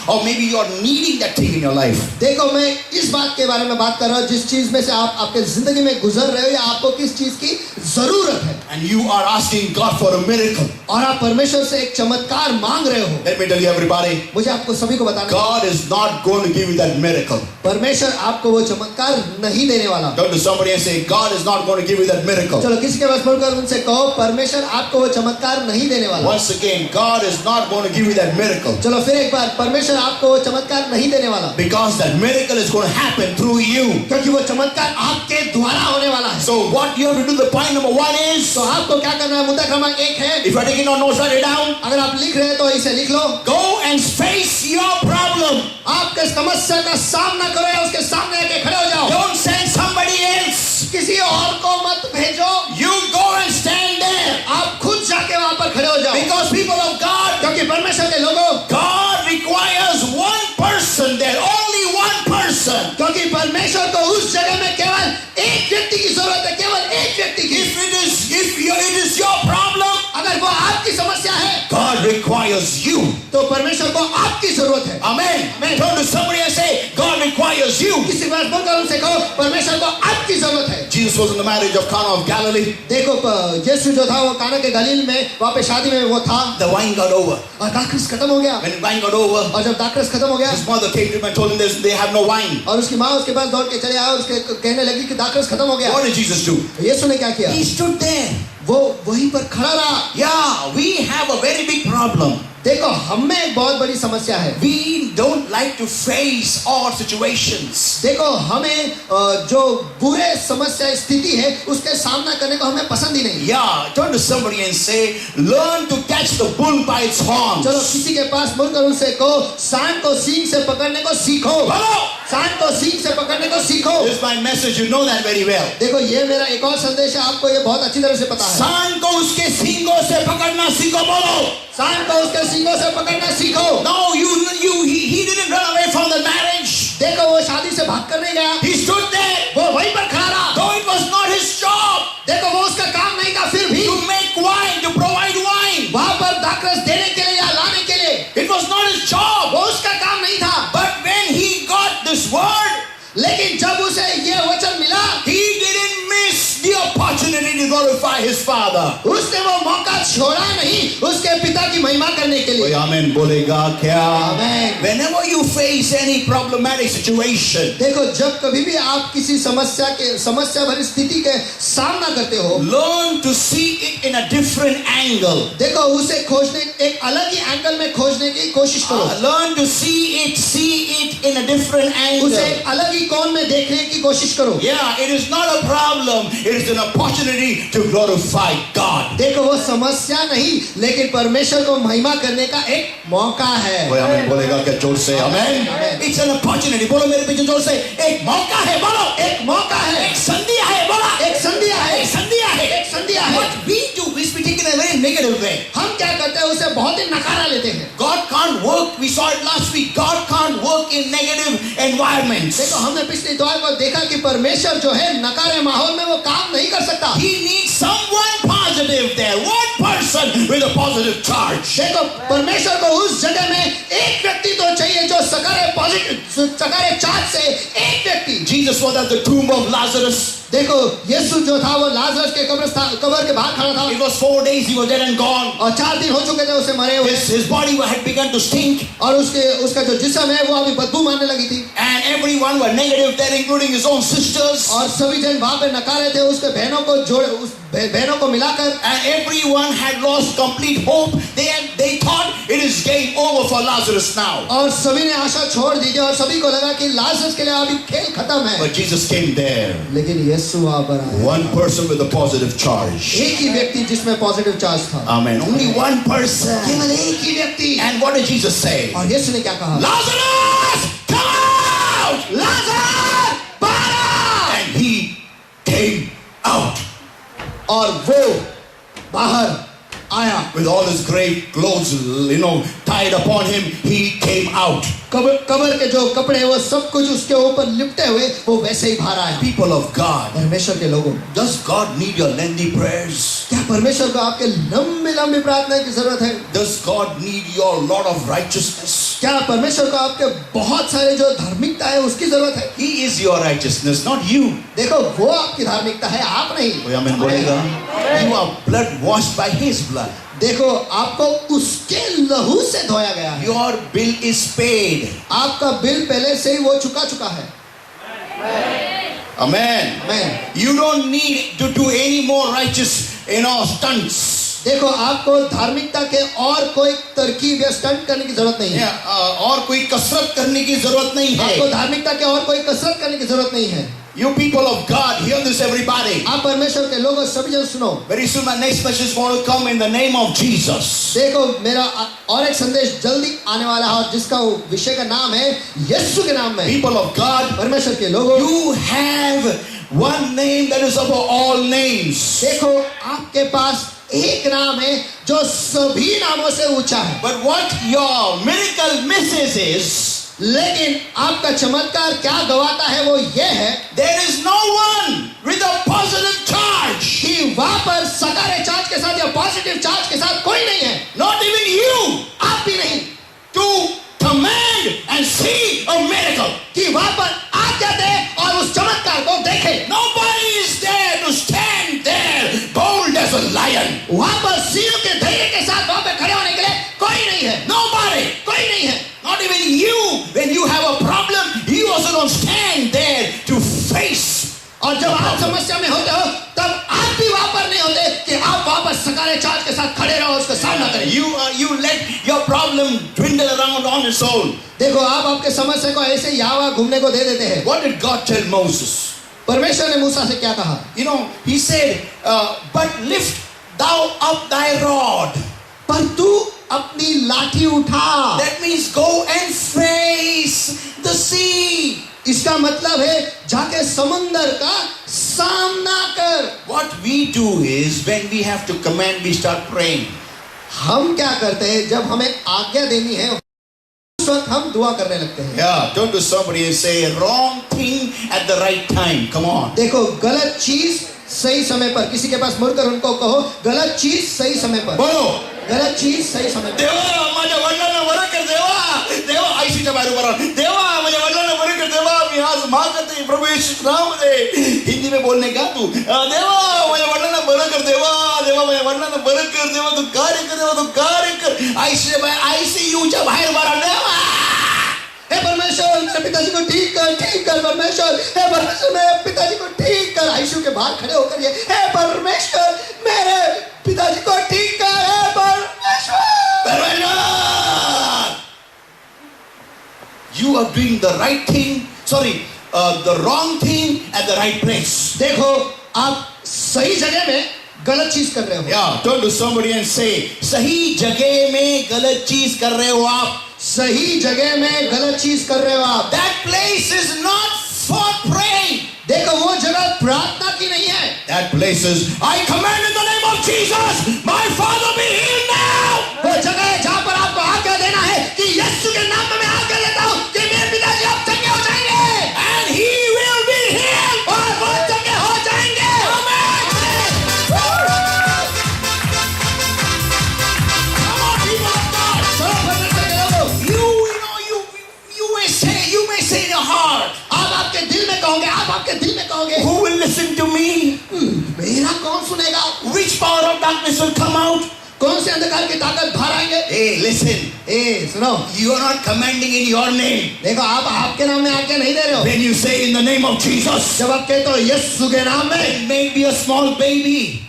Speaker 1: or maybe you're needing that thing in your life.
Speaker 2: देखो मैं इस बात के बारे में बात कर रहा हूँ जिस चीज में से आप आपके जिंदगी में गुजर रहे हो या आपको किस चीज की जरूरत है।
Speaker 1: And you are asking God for a miracle.
Speaker 2: और आप परमेश्वर से एक चमत्कार मांग रहे हो।
Speaker 1: Let me tell you everybody,
Speaker 2: मुझे आपको सभी को बताना है,
Speaker 1: God is not going to give you that miracle.
Speaker 2: परमेश्वर आपको वो चमत्कार नहीं देने वाला।
Speaker 1: Turn to somebody and say, God is not going to give you that miracle.
Speaker 2: चलो किसी के पास मुड़कर उनसे कहो परमेश्वर आपको वो चमत्कार नहीं देने वाला।
Speaker 1: Once again, God is not going to give you that miracle.
Speaker 2: चलो फिर एक बार परमेश्वर आपको वो चमत्कार नहीं देने वाला।
Speaker 1: Because that miracle is going to happen through you.
Speaker 2: क्योंकि वो चमत्कार आपके द्वारा होने वाला है।
Speaker 1: So what you have to do, the point number 1 is,
Speaker 2: तो आपको क्या करना है? मुद्दा क्रमांक 1 है,
Speaker 1: if you are taking notes, write it down.
Speaker 2: अगर आप लिख रहे हैं तो इसे लिख लो।
Speaker 1: Go and face your problem.
Speaker 2: आपके समस्या का सामना करो या उसके सामने आके खड़े हो जाओ।
Speaker 1: Don't send somebody else.
Speaker 2: किसी और को मत भेजो,
Speaker 1: You go and stand there.
Speaker 2: आप खुद जाके वहां पर खड़े हो जाओ।
Speaker 1: Because people of God,
Speaker 2: क्योंकि परमेश्वर के लोगों,
Speaker 1: God requires one person there, only one person.
Speaker 2: क्योंकि परमेश्वर को उस जगह में केवल एक व्यक्ति की जरूरत है, केवल एक व्यक्ति की।
Speaker 1: If it is your problem,
Speaker 2: अगर वो आपकी समस्या है
Speaker 1: God requires you.
Speaker 2: तो परमेश्वर को आपकी जरूरत है।
Speaker 1: Amen. Turn to somebody and say, God requires you.
Speaker 2: किसी बात बोलकर उनसे कहो परमेश्वर को आपकी जरूरत है।
Speaker 1: Jesus was in the marriage of Cana of Galilee.
Speaker 2: देखो यीशु जो था वो काना के गलील में वहाँ पे शादी में वो था
Speaker 1: The wine got over.
Speaker 2: और दाखरस खत्म हो गया।
Speaker 1: When the wine got over,
Speaker 2: और जब दाखरस खत्म हो गया
Speaker 1: his mother came to him and told him they have no wine.
Speaker 2: और उसकी माँ उसके पास दौड़ के चले आए, उसके कहने लगी कि दाखरस खत्म हो गया।
Speaker 1: What did Jesus do?
Speaker 2: यीशु ने क्या किया?
Speaker 1: He stood there.
Speaker 2: वो वहीं पर खड़ा रहा।
Speaker 1: Yeah, we have a very big problem.
Speaker 2: देखो हम में एक बहुत बड़ी समस्या है।
Speaker 1: We don't like to face odd situations.
Speaker 2: देखो हमें जो बुरे समस्या स्थिति है उसके सामना करने को हमें पसंद ही नहीं।
Speaker 1: Yeah, turn to somebody and say, learn to catch the bull by its horns.
Speaker 2: चलो किसी के पास मुड़कर उनसे कहो सांड को सींग से पकड़ने को सीखो।
Speaker 1: Hello?
Speaker 2: सांड को सींग से पकड़ने को सीखो।
Speaker 1: This is my message, you know that very well.
Speaker 2: देखो ये मेरा एक और संदेश है, आपको ये बहुत अच्छी तरह से पता है।
Speaker 1: सांड को उसके सींगों से पकड़ना सीखो, बोलो।
Speaker 2: सांड को उसके सींगों से पकड़ना सीखो।
Speaker 1: No, he didn't run away from the marriage.
Speaker 2: देखो वो शादी से भागकर नहीं गया,
Speaker 1: He stood there.
Speaker 2: वो वहीं पर खड़ा रहा।
Speaker 1: Though it was not his job
Speaker 2: देखो वो उसका काम नहीं था, फिर भी
Speaker 1: to make wine, to provide wine.
Speaker 2: वहां पर दाखरस देने के लिए या लाने के लिए
Speaker 1: It was not his job.
Speaker 2: वो उसका काम नहीं था।
Speaker 1: But when he got this word,
Speaker 2: लेकिन जब उसे ये वचन मिला,
Speaker 1: he didn't miss the opportunity to glorify his father.
Speaker 2: उसने वो मौका छोड़ा नहीं उसके पिता की महिमा करने के लिए।
Speaker 1: कोई आमीन बोलेगा क्या?
Speaker 2: Amen.
Speaker 1: Whenever you face any problematic situation,
Speaker 2: देखो जब कभी भी आप किसी समस्या भरी स्थिति के सामना करते हो,
Speaker 1: learn to see it in a different angle.
Speaker 2: देखो उसे खोजने एक अलग ही एंगल में खोजने की कोशिश करो।
Speaker 1: Learn to see it in a different angle.
Speaker 2: उसे एक अलग ही कोण में देखने की कोशिश करो।
Speaker 1: Yeah, it is not a problem. It is an opportunity to glorify God.
Speaker 2: देखो वो समस्या नहीं लेकिन परमेश्वर को महिमा करने का एक मौका है।
Speaker 1: कोई आमीन बोलेगा क्या जोर से? आमीन।
Speaker 2: Amen.
Speaker 1: It's an opportunity. बोलो मेरे पीछे जोर से, एक मौका है, बोलो।
Speaker 2: एक मौका है,
Speaker 1: एक संधिया है, बोला।
Speaker 2: एक संधिया है,
Speaker 1: एक संधिया है।
Speaker 2: एक संधिया है।
Speaker 1: What we do is we take take it in a very negative way.
Speaker 2: हम क्या करते हैं, उसे बहुत ही नकारा लेते हैं।
Speaker 1: God can't work, we saw it last week, God can't work in negative environments.
Speaker 2: देखो हमने पिछले इतवार को देखा कि परमेश्वर जो है नकारे माहौल में वो काम नहीं कर सकता।
Speaker 1: He needs someone positive there, one person with a positive charge.
Speaker 2: देखो परमेश्वर को उस जगह में एक व्यक्ति तो चाहिए जो सकारे चार्ज से एक व्यक्ति।
Speaker 1: Jesus was at the tomb of Lazarus.
Speaker 2: देखो यीशु जो था वो लाजरस के कब्र के बाहर खड़ा था
Speaker 1: It was 4 days, he was dead and gone.
Speaker 2: और 4 दिन हो चुके थे उसे मरे हुए।
Speaker 1: His body had begun to stink.
Speaker 2: और उसका जो जिस्म है वो अभी बदबू मारने लगी थी।
Speaker 1: And everyone were negative there, including his own sisters.
Speaker 2: और सभी जन वहां पे नकारे थे, उसके बहनों को मिलाकर।
Speaker 1: And everyone had lost complete hope. They thought it is game over for Lazarus now.
Speaker 2: और सभी ने आशा छोड़ दी थी और सभी को लगा कि लाजरस के लिए अभी खेल खत्म है।
Speaker 1: But Jesus came there.
Speaker 2: लेकिन यीशु वहां पर आया।
Speaker 1: One person with a positive charge.
Speaker 2: एक ही व्यक्ति जिसमें पॉजिटिव चार्ज था।
Speaker 1: Amen. Only one person.
Speaker 2: केवल एक ही व्यक्ति।
Speaker 1: And what did Jesus say?
Speaker 2: और यीशु ने क्या कहा?
Speaker 1: Lazarus, come out!
Speaker 2: लाजर बाहर आ!
Speaker 1: And he came out
Speaker 2: और वो बाहर आया।
Speaker 1: with all his grave clothes, tied upon him. He came out.
Speaker 2: कब्र के जो कपड़े हैं वो सब कुछ उसके ऊपर लिपटे हुए वो वैसे ही बाहर आया।
Speaker 1: People of God,
Speaker 2: परमेश्वर के लोगों,
Speaker 1: does God need your lengthy prayers?
Speaker 2: क्या परमेश्वर को आपके लंबी प्रार्थना की जरूरत है?
Speaker 1: Does God need your lot of righteousness?
Speaker 2: क्या परमेश्वर को आपके बहुत सारे जो धार्मिकता है उसकी जरूरत है?
Speaker 1: He is your righteousness, not you.
Speaker 2: देखो वो आपकी धार्मिकता है, आप नहीं।
Speaker 1: कोई आमीन बोलेगा? You are blood washed by His blood.
Speaker 2: देखो आपको उसके लहू से धोया गया है।
Speaker 1: Your bill is paid.
Speaker 2: आपका बिल पहले से ही वो चुका है।
Speaker 1: Amen.
Speaker 2: आमीन।
Speaker 1: You don't need to do any more righteous, stunts.
Speaker 2: देखो आपको धार्मिकता के और कोई तरकीब या स्टंट करने की जरूरत नहीं है।
Speaker 1: और कोई कसरत करने की जरूरत नहीं
Speaker 2: आपको
Speaker 1: है.
Speaker 2: धार्मिकता के और कोई कसरत करने की जरूरत नहीं है।
Speaker 1: You people of God, hear this, everybody.
Speaker 2: आप परमेश्वर के लोगों सभी जन सुनो।
Speaker 1: Very soon my next message is going to come in the name of Jesus.
Speaker 2: देखो मेरा और एक संदेश जल्दी आने वाला है और जिसका विषय का नाम है यीशु के नाम में।
Speaker 1: People of God,
Speaker 2: परमेश्वर के लोगों,
Speaker 1: you have one name that is above all names.
Speaker 2: देखो आपके पास एक नाम है जो सभी नामों से ऊंचा है।
Speaker 1: But what your miracle misses is,
Speaker 2: लेकिन आपका चमत्कार क्या गवाता है वो ये है,
Speaker 1: there is no one with a positive charge.
Speaker 2: कि वहां पर सकारे चार्ज के साथ या पॉजिटिव चार्ज के साथ कोई नहीं है।
Speaker 1: Not even you.
Speaker 2: आप भी नहीं।
Speaker 1: To command and see a miracle.
Speaker 2: कि वहां पर आज्ञा दे और उस चमत्कार को देखे।
Speaker 1: Nobody is there to stand there bold as a lion.
Speaker 2: वहां पर सिंह के धैर्य के साथ वहां पे खड़े होने के लिए कोई नहीं है।
Speaker 1: Nobody.
Speaker 2: कोई नहीं है।
Speaker 1: Not even you. When you have a problem, you also don't stand there to face.
Speaker 2: और जब आप समस्या में होते हो तब आप भी वहां पर नहीं होते कि आप वहां पर सकारे चार्ज के साथ खड़े रहो उसका सामना करें।
Speaker 1: You let your problem dwindle around on its own.
Speaker 2: देखो आप आपके समस्या को ऐसे यहाँ घूमने को दे देते हैं।
Speaker 1: What did God tell Moses?
Speaker 2: परमेश्वर ने मूसा से क्या कहा?
Speaker 1: He said, but lift thou up thy rod.
Speaker 2: पर तू अपनी लाठी उठा।
Speaker 1: That means go and face the sea.
Speaker 2: इसका मतलब है जाके समंदर का सामना कर।
Speaker 1: What we do is when we have to command, we start praying.
Speaker 2: हम क्या करते हैं जब हमें आज्ञा देनी है उस वक्त हम दुआ करने लगते हैं।
Speaker 1: Yeah, turn to somebody and say wrong thing at the right time. Come on.
Speaker 2: देखो गलत चीज सही समय पर, किसी के पास मुड़कर उनको कहो गलत चीज सही समय पर।
Speaker 1: बोलो.
Speaker 2: गलत चीज सही समय पर।
Speaker 1: देवा माझ्या वडिलांना बरं कर देवा आईसीच्या बाहेर उभा राहा. देवा माझ्या वडिलांना बरं कर देवा मी आज मागते प्रभू येशू नाम दे. हिंदी में बोलने का तू देवा माझ्या वडिलांना बरं कर देवा माझ्या वडिलांना बरं कर देवा तू कार्य कर आईसीयूच्या बाहेर उभा राहा. देवा
Speaker 2: हे परमेश्वर मेरे पिताजी को ठीक कर परमेश्वर। हे परमेश्वर मेरे पिताजी को ठीक कर। आयशु के बाहर खड़े होकर ये हे परमेश्वर मेरे पिताजी को ठीक कर। हे परमेश्वर
Speaker 1: You are doing the right thing, the wrong thing at the right place.
Speaker 2: देखो आप सही जगह में गलत चीज कर रहे हो।
Speaker 1: Yeah, turn to somebody and say, सही जगह में गलत चीज कर रहे हो आप.
Speaker 2: सही जगह में गलत चीज कर रहे हो आप।
Speaker 1: That place is not for praying.
Speaker 2: देखो वो जगह प्रार्थना की नहीं है।
Speaker 1: That place is, I command in the name of Jesus, my Father be healed now.
Speaker 2: वो जगह है जहाँ पर आपको आज्ञा देना है कि यीशु के नाम में मैं आज्ञा देता हूँ कि मेरे पिताजी अब चंगे हो जाएंगे
Speaker 1: And he will be healed.
Speaker 2: और वो चंगे हो जाएंगे।
Speaker 1: Come on, people of God.
Speaker 2: चलो परमेश्वर के लोगों,
Speaker 1: You may say in your heart,
Speaker 2: आप आपके दिल में कहोगे, आप आपके दिल में कहोगे,
Speaker 1: who will listen to me?
Speaker 2: मेरा कौन सुनेगा?
Speaker 1: Which power of darkness will come out?
Speaker 2: कौन से अंधकार की ताकत बाहर आएंगे?
Speaker 1: Hey, listen.
Speaker 2: सुनो,
Speaker 1: You are not commanding in your name.
Speaker 2: देखो आप आपके नाम में आज्ञा नहीं दे रहे हो।
Speaker 1: When you say in the name of Jesus,
Speaker 2: जब आप कहते हो यीशु के नाम में,
Speaker 1: then may it be a small baby.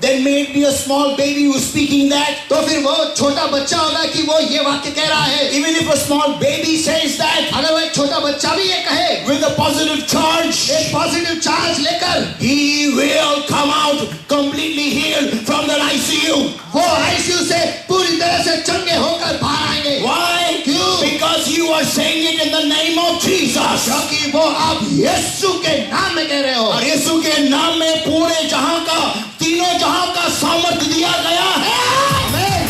Speaker 1: Then may it be a small baby who is speaking that.
Speaker 2: तो फिर वो छोटा बच्चा होगा कि वो ये वाक्य कह रहा है।
Speaker 1: Even if a small baby says that,
Speaker 2: अगर वो एक छोटा बच्चा भी ये कहे,
Speaker 1: with a positive charge,
Speaker 2: एक पॉजिटिव चार्ज लेकर,
Speaker 1: he will come out completely healed from the ICU.
Speaker 2: वो आईसीयू से पूरी तरह से चंगे होकर बाहर आएंगे।
Speaker 1: Why?
Speaker 2: क्यों?
Speaker 1: Because you are saying it in the name of Jesus.
Speaker 2: क्योंकि वो आप यीशु के नाम में कह रहे हो।
Speaker 1: और यीशु के नाम में पूरे जहां का, तीनों जहां का सामर्थ्य दिया गया है।
Speaker 2: आमीन।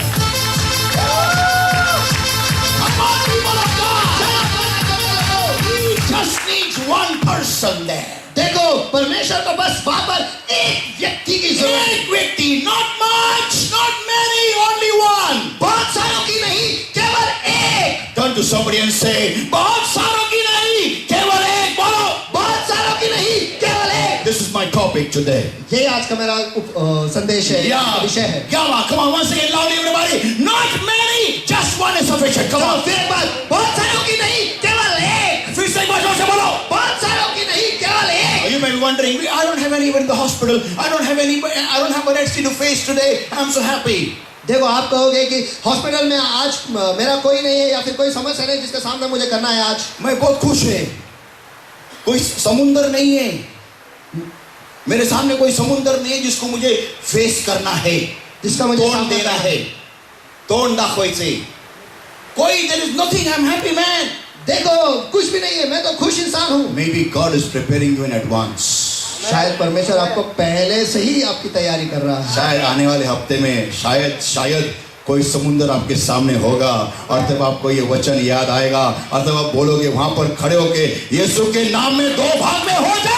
Speaker 1: Come on, people of God. He just needs one person there.
Speaker 2: देखो परमेश्वर को बस वहां पर एक व्यक्ति की जरूरत है।
Speaker 1: एक व्यक्ति, not much, not many, only one.
Speaker 2: बहुत सारों की नहीं, केवल एक।
Speaker 1: Turn to somebody and say, बहुत सारों की नहीं, केवल एक। बोलो,
Speaker 2: बहुत सारों की नहीं, केवल एक।
Speaker 1: this is my topic today.
Speaker 2: ये आज का मेरा संदेश है, विषय है।
Speaker 1: Come on, once again, loudly everybody. Not many, just one is sufficient. Come on.
Speaker 2: फिर एक बार, बहुत सारों की नहीं, केवल एक।
Speaker 1: फिर से एक बार जोर से बोलो।
Speaker 2: बहुत सारों की नहीं, केवल एक।
Speaker 1: You may be wondering, I don't have anyone in the hospital. I don't have a Red Sea to face today. I'm so happy.
Speaker 2: देखो आप कहोगे कि हॉस्पिटल में आज मेरा कोई नहीं है या फिर कोई समस्या नहीं जिसके सामने मुझे करना है आज।
Speaker 1: मैं बहुत खुश है। कोई समुंदर नहीं है, मेरे सामने कोई समुंदर नहीं है जिसको मुझे फेस करना है,
Speaker 2: जिसका मुझे
Speaker 1: तोड़
Speaker 2: सामना
Speaker 1: देना
Speaker 2: करना
Speaker 1: है, तोड़ दाखवायचे। कोई, there is nothing. I'm happy man.
Speaker 2: देखो कुछ भी नहीं है, मैं तो खुश इंसान हूँ।
Speaker 1: Maybe God is preparing you in advance.
Speaker 2: शायद परमेश्वर आपको पहले से ही आपकी तैयारी कर रहा है।
Speaker 1: शायद आने वाले हफ्ते में शायद कोई समुंदर आपके सामने होगा और तब आपको ये वचन याद आएगा और तब आप बोलोगे वहां पर खड़े होके, यीशु के नाम में 2 भाग में हो जा।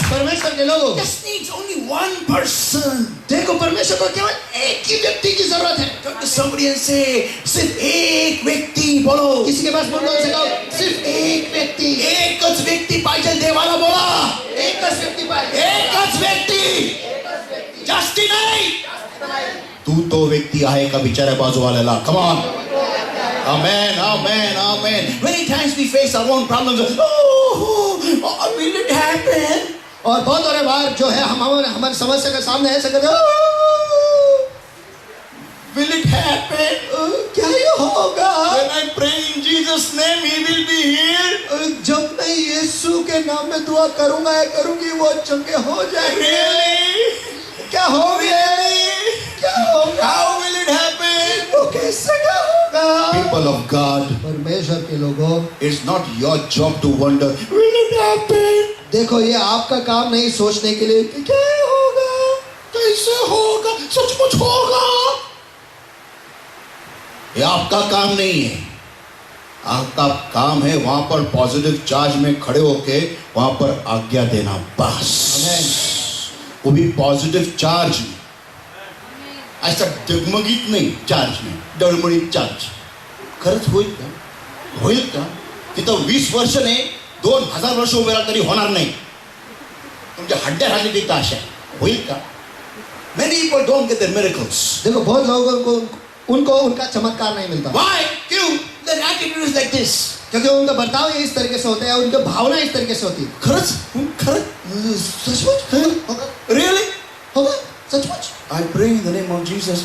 Speaker 2: परमेश्वर के लोगों,
Speaker 1: Just needs only one person.
Speaker 2: देखो परमेश्वर को केवल एक ही व्यक्ति की जरूरत है।
Speaker 1: Talk to somebody and say, सिर्फ एक व्यक्ति बोलो।
Speaker 2: किसी के पास बोल से कहो, सिर्फ एक व्यक्ति।
Speaker 1: एकच व्यक्ति पाहिजे देवाला बोला।
Speaker 2: एकच व्यक्ति पाहिजे।
Speaker 1: एकच व्यक्ती, जास्ती नाही। तू तो व्यक्ती आहे का बिचाऱ्या बाजूवाल्याला? Come on. Amen, amen, amen. Many times we face our own problems. Oh, will it happen?
Speaker 2: और बहुत सारे बार जो है हम हमारी समस्या के सामने ऐसे करते हैं,
Speaker 1: Will it happen?
Speaker 2: क्या ये होगा?
Speaker 1: When I pray in Jesus' name, He will be healed.
Speaker 2: जब मैं यीशु के नाम में दुआ करूंगा या करूंगी वो चंगे हो जाएंगे।
Speaker 1: Really?
Speaker 2: क्या होगा? क्या होगा?
Speaker 1: How will it happen?
Speaker 2: वो कैसे क्या होगा?
Speaker 1: People of God,
Speaker 2: परमेश्वर के लोगों,
Speaker 1: it's not your job to wonder, will it happen?
Speaker 2: देखो ये आपका काम नहीं सोचने के लिए कि क्या होगा,
Speaker 1: कैसे होगा, सचमुच होगा। ये आपका काम नहीं है। आपका काम है वहां पर पॉजिटिव चार्ज में खड़े होके वहां पर आज्ञा देना, बस। वो भी पॉजिटिव चार्ज में, ऐसा डगमगीत नहीं चार्ज में, डळमळीत चार्ज। खरंच होईल का? तिथं 20 वर्ष नाही, 2000 वर्ष उभे राहा तरी होणार नाही। तुमच्या हड्ड्या राहिली तिथं अशा, होईल का? Many people don't get their miracles.
Speaker 2: देखो बहुत लोगों को उनको उनका चमत्कार नहीं मिलता।
Speaker 1: Why? क्यों? Their attitude is like this.
Speaker 2: क्योंकि उनका बर्ताव ही इस तरीके से होता है, उनकी भावना इस तरीके से होती है।
Speaker 1: खरंच
Speaker 2: सचमुच होगा?
Speaker 1: Really?
Speaker 2: होगा? सचमुच?
Speaker 1: I pray in the name of Jesus.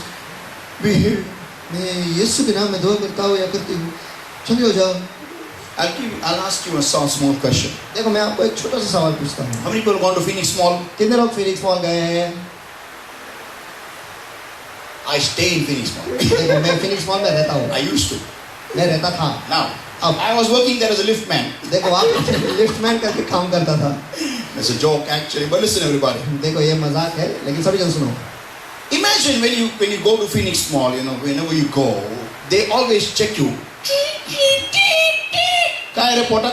Speaker 1: Be healed.
Speaker 2: मैं यीशु के नाम में दुआ करता हूँ या करती हूँ, चंगे हो जाओ।
Speaker 1: I'll ask you a small question.
Speaker 2: देखो मैं आपको एक छोटा सा सवाल पूछता हूँ।
Speaker 1: How many people gone to Phoenix Mall?
Speaker 2: कितने लोग फिनिक्स मॉल गए हैं?
Speaker 1: I stay in Phoenix Mall.
Speaker 2: देखो मैं फिनिक्स मॉल में रहता हूँ।
Speaker 1: I used to.
Speaker 2: मैं रहता था।
Speaker 1: Now,
Speaker 2: अब
Speaker 1: I was working there as a lift man.
Speaker 2: देखो आप लिफ्टमैन करके काम करता था.
Speaker 1: It's a joke actually, but listen everybody.
Speaker 2: देखो ये मजाक है लेकिन सभी जन सुनो.
Speaker 1: Imagine when you go to Phoenix Mall, you know, whenever you go, they always check you. क्या है रिपोर्टर?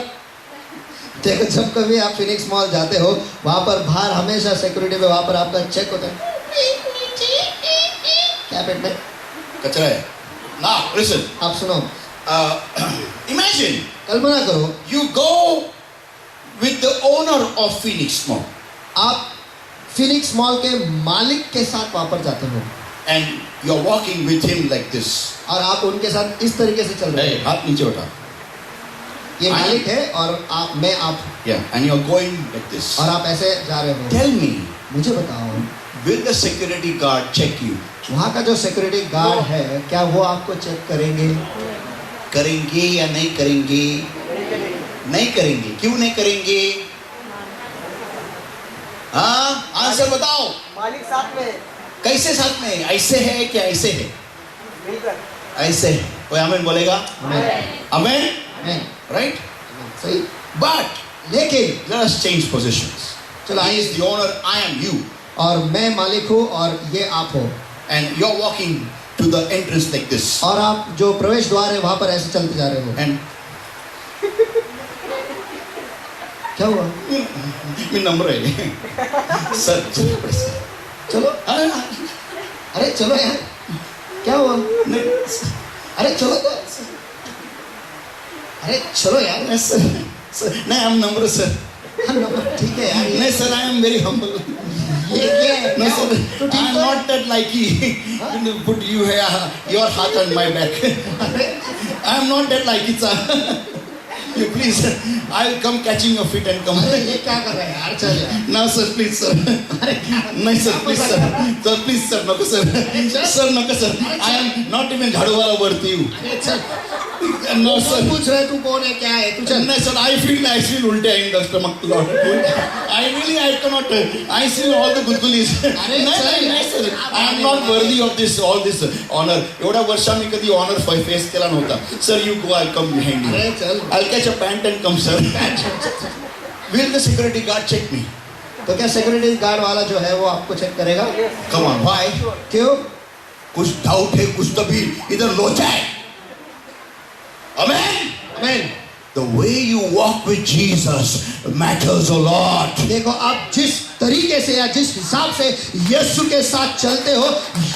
Speaker 2: देखो जब कभी आप फिनिक्स मॉल जाते हो वहाँ पर बाहर हमेशा सिक्योरिटी पे वहाँ पर आपका चेक होता है. क्या पेट में?
Speaker 1: कचरा है. Now listen.
Speaker 2: आप सुनो.
Speaker 1: Imagine
Speaker 2: कल्पना करो
Speaker 1: you go with the owner of Phoenix Mall
Speaker 2: आप फिनिक्स मॉल के मालिक के साथ वहाँ पर जाते हो
Speaker 1: and you're walking with him like this.
Speaker 2: और आप उनके साथ इस तरीके से चल रहे
Speaker 1: Hey, हाथ नीचे उठा.
Speaker 2: हो. ये मालिक है और मैं आप
Speaker 1: Yeah, and you're going like this.
Speaker 2: और आप ऐसे जा रहे हो.
Speaker 1: Tell me,
Speaker 2: मुझे बताओ
Speaker 1: will the security guard check you?
Speaker 2: वहाँ का जो सिक्योरिटी गार्ड है क्या वो आपको चेक करेंगे?
Speaker 1: करेंगे या नहीं करेंगे? नहीं करेंगे. क्यों नहीं करेंगे? हाँ, आंसर बताओ.
Speaker 4: मालिक साथ में
Speaker 1: कैसे साथ में? ऐसे है क्या ऐसे है?
Speaker 4: मिलकर
Speaker 1: ऐसे है. कोई आमीन बोलेगा? आमीन?
Speaker 2: नहीं
Speaker 1: Right?
Speaker 2: सही.
Speaker 1: But
Speaker 2: लेकिन
Speaker 1: let us change positions.
Speaker 2: चलो
Speaker 1: I
Speaker 2: आइए.
Speaker 1: is the owner, I am you.
Speaker 2: और मैं मालिक हूँ और ये आप हो
Speaker 1: And you're walking to the entrance like this.
Speaker 2: और आप जो प्रवेश द्वार है वहाँ पर ऐसे चलते जा रहे हो.
Speaker 1: And
Speaker 2: क्या हुआ?
Speaker 1: ये नंबर है. सर
Speaker 2: चलो. अरे चलो यार. क्या हुआ? अरे चलो तो. अरे चलो यार.
Speaker 1: सर नहीं हम नंबर सर.
Speaker 2: ठीक है यार.
Speaker 1: नहीं sir I am very humble.
Speaker 2: ये क्या है?
Speaker 1: No sir,
Speaker 2: तो
Speaker 1: I
Speaker 2: ठीक
Speaker 1: am
Speaker 2: तो.
Speaker 1: not that like you. Put you here, your heart on my back. I am not that like it sir. You please, I will come catching your feet and come.
Speaker 2: अरे ये क्या कर रहे हैं यार? चल यार.
Speaker 1: No sir, please sir. नहीं sir, please sir. Sir, please sir, नको sir. Sir, नको sir. I am not even झाड़ू वाला worthy you.
Speaker 2: अरे चल.
Speaker 1: No sir.
Speaker 2: पूछ रहे तू कौन है क्या है? तू चल.
Speaker 1: नहीं sir, I feel उल्टे in the stomach to God. I cannot. I see all the गुदगुलीस. नहीं sir. I am not worthy of this all this honor. एवढ्या वर्षा मी कधी honor face केला नव्हता. Sir, you go, I'll come behind you.
Speaker 2: अरे चल.
Speaker 1: I'll catch a pant and come sir. Will the security guard check me?
Speaker 2: तो क्या security guard वाला जो है वो आपको चेक करेगा?
Speaker 1: Come on, why?
Speaker 2: क्यों?
Speaker 1: कुछ डाउट है कुछ तो भी इधर लोचा है. Amen.
Speaker 2: Amen.
Speaker 1: The way you walk with Jesus matters a lot.
Speaker 2: देखो आप जिस तरीके से या जिस हिसाब से यीशु के साथ चलते हो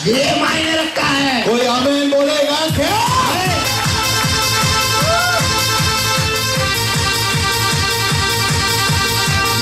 Speaker 2: ये मायने रखता है.
Speaker 1: कोई आमीन बोलेगा क्या?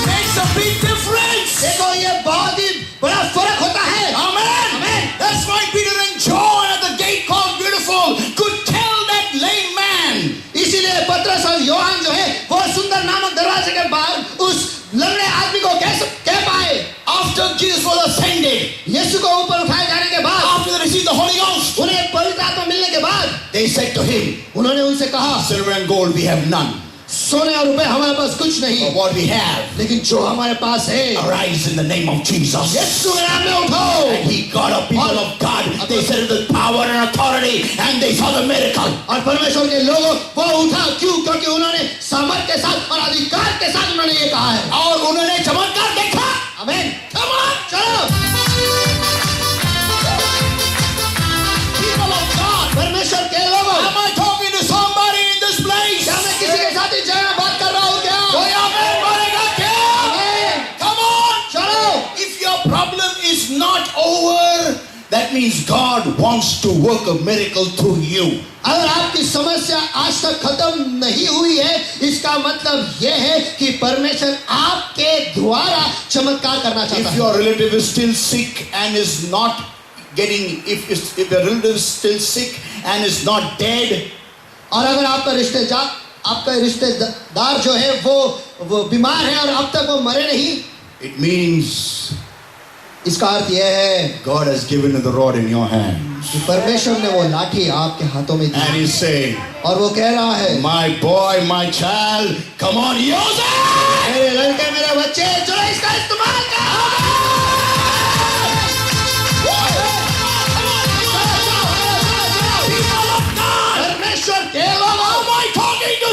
Speaker 1: Makes a big difference.
Speaker 2: देखो ये बहुत ही बड़ा फर्क होता है.
Speaker 1: Amen.
Speaker 2: Amen.
Speaker 1: That's why Peter and John at the gate called Beautiful could tell that lame man.
Speaker 2: इसीलिए पतरस और योहान जो है वो सुंदर नामक दरवाजे के बाहर उस लंगड़े आदमी को कह पाए.
Speaker 1: After Jesus was ascended,
Speaker 2: यीशु को ऊपर उठाए जाने के बाद
Speaker 1: after they received the Holy Ghost,
Speaker 2: उन्हें पवित्र आत्मा मिलने के बाद
Speaker 1: they said to him,
Speaker 2: उन्होंने उनसे कहा
Speaker 1: silver and gold we have none,
Speaker 2: सोने और रुपए हमारे पास कुछ
Speaker 1: but
Speaker 2: नहीं
Speaker 1: what we have,
Speaker 2: लेकिन जो हमारे पास है
Speaker 1: arise in the name of Jesus.
Speaker 2: यीशु के नाम में उठाओ.
Speaker 1: And he got up people of God. They said the power and authority, and they saw the miracle.
Speaker 2: और परमेश्वर के लोगों वो उठा. क्यों? क्योंकि उन्होंने सामर्थ के साथ और अधिकार के साथ उन्होंने ये कहा है.
Speaker 1: और उन्होंने चमत्कार देखा.
Speaker 2: आमीन.
Speaker 1: Come on,
Speaker 2: चलो
Speaker 1: people of God.
Speaker 2: परमेश्वर के लोगों.
Speaker 1: Am I talking to somebody in this place?
Speaker 2: क्या मैं किसी के साथ इस जगह में बात कर रहा हूँ क्या?
Speaker 1: कोई आमीन बोलेगा क्या?
Speaker 2: आमीन.
Speaker 1: Come on.
Speaker 2: चलो.
Speaker 1: If your problem is not over, that means God wants to work a miracle through you.
Speaker 2: अगर आपकी समस्या आज तक खत्म नहीं हुई है इसका मतलब यह है कि परमेश्वर आपके द्वारा चमत्कार करना चाहता
Speaker 1: If
Speaker 2: है.
Speaker 1: your relative is still sick and is not getting, if your relative is still sick and is not dead,
Speaker 2: और अगर आपका रिश्तेदार जो है वो बीमार है और अब तक वो मरे नहीं,
Speaker 1: it means
Speaker 2: इसका अर्थ यह है
Speaker 1: God has given you the rod in your hand.
Speaker 2: कि परमेश्वर ने वो लाठी आपके हाथों में दी
Speaker 1: And he's saying,
Speaker 2: और वो कह रहा है
Speaker 1: my boy, my child, come on, use it!
Speaker 2: मेरे लड़के मेरे बच्चे चलो इसका इस्तेमाल करो.
Speaker 1: People of God,
Speaker 2: परमेश्वर के लोगों.
Speaker 1: am I talking to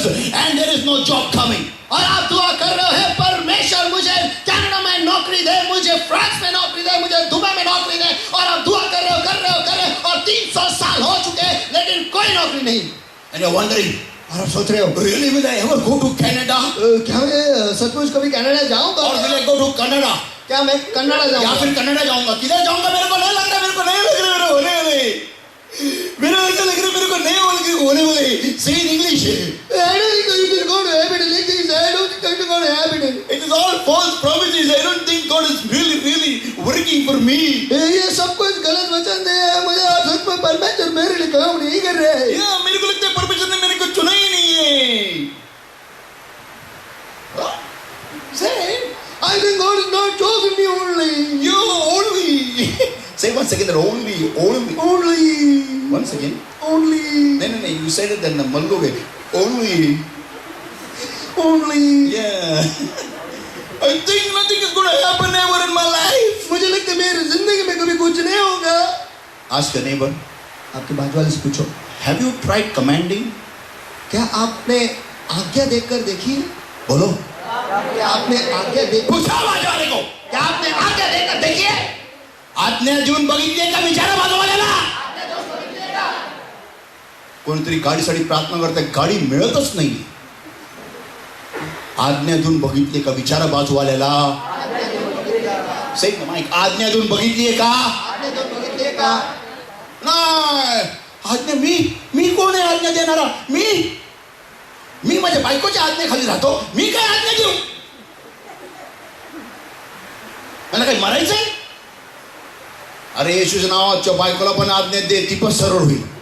Speaker 1: years and there is no job coming.
Speaker 2: और आप दुआ कर रहे हैं परमेश्वर मुझे कनाडा में नौकरी दे, मुझे फ्रांस में नौकरी दे, मुझे दुबई में नौकरी दे, और आप दुआ कर रहे हो और 300 साल हो चुके लेकिन कोई नौकरी नहीं।
Speaker 1: And you're wondering,
Speaker 2: और आप सोच रहे हो
Speaker 1: really will I ever go to Canada?
Speaker 2: क्या मैं सचमुच कभी कनाडा जाऊंगा?
Speaker 1: Or will I go to Canada?
Speaker 2: क्या मैं कनाडा
Speaker 1: या
Speaker 2: जाऊंगा?
Speaker 1: फिर कनाडा जाऊंगा? किधर जाऊंगा मेरे को नहीं लग रहा, मेरे को नहीं लग रहा, मेरे को होने वाले, मेरे ऐसा लग रहा मेरे को नहीं होने वाले। Say in English.
Speaker 2: I don't think it is going to happen like this. I don't think it is going to happen.
Speaker 1: It is all false promises. I don't think God is really working for me.
Speaker 2: ये सब कुछ गलत वचन है मुझे, और सच में परमेश्वर मेरे लिए काम नहीं कर रहे हैं।
Speaker 1: या मेरे को लगता है परमेश्वर ने मेरे को चुना ही नहीं है। Say,
Speaker 2: I think God is not chosen me only.
Speaker 1: you only. Say once again that only.
Speaker 2: Only.
Speaker 1: Once again.
Speaker 2: Only.
Speaker 1: No. You said it then Malgo way. Only.
Speaker 2: Only.
Speaker 1: Yeah. I think nothing is going to happen ever in my life.
Speaker 2: मुझे लगता है मेरी जिंदगी में कभी कुछ नहीं होगा।
Speaker 1: Ask your neighbor.
Speaker 2: आपके बाजू वाले से पूछो,
Speaker 1: Have you tried commanding?
Speaker 2: क्या आपने आज्ञा देकर देखी?
Speaker 1: बोलो.
Speaker 2: क्या आपने आज्ञा दे
Speaker 1: पूछा बाजू वाले को.
Speaker 2: क्या आपने आज्ञा देकर देखी है?
Speaker 1: आज्ञा देऊन बघितले का विचारा बाजूवाल्याला. कोणतरी गाडीसाठी प्रार्थना करते, गाडी मिळतच नाही. आज्ञा देऊन बघितले का विचारा बाजूवाल्याला. सही माईक, आज्ञा देऊन बघितलीये का?
Speaker 2: आपने तो बघितले का?
Speaker 1: नाही. आज्ञा मी कोण आहे आज्ञा देणारा? मी माझ्या बायकोच्या आज्ञेखाली राहतो. मी काय आज्ञा देऊ? मला काय मरायचंय? अरे येशूच्या नावाच्या बायकोला पण आज्ञा दे, ती पण सरळ होईल.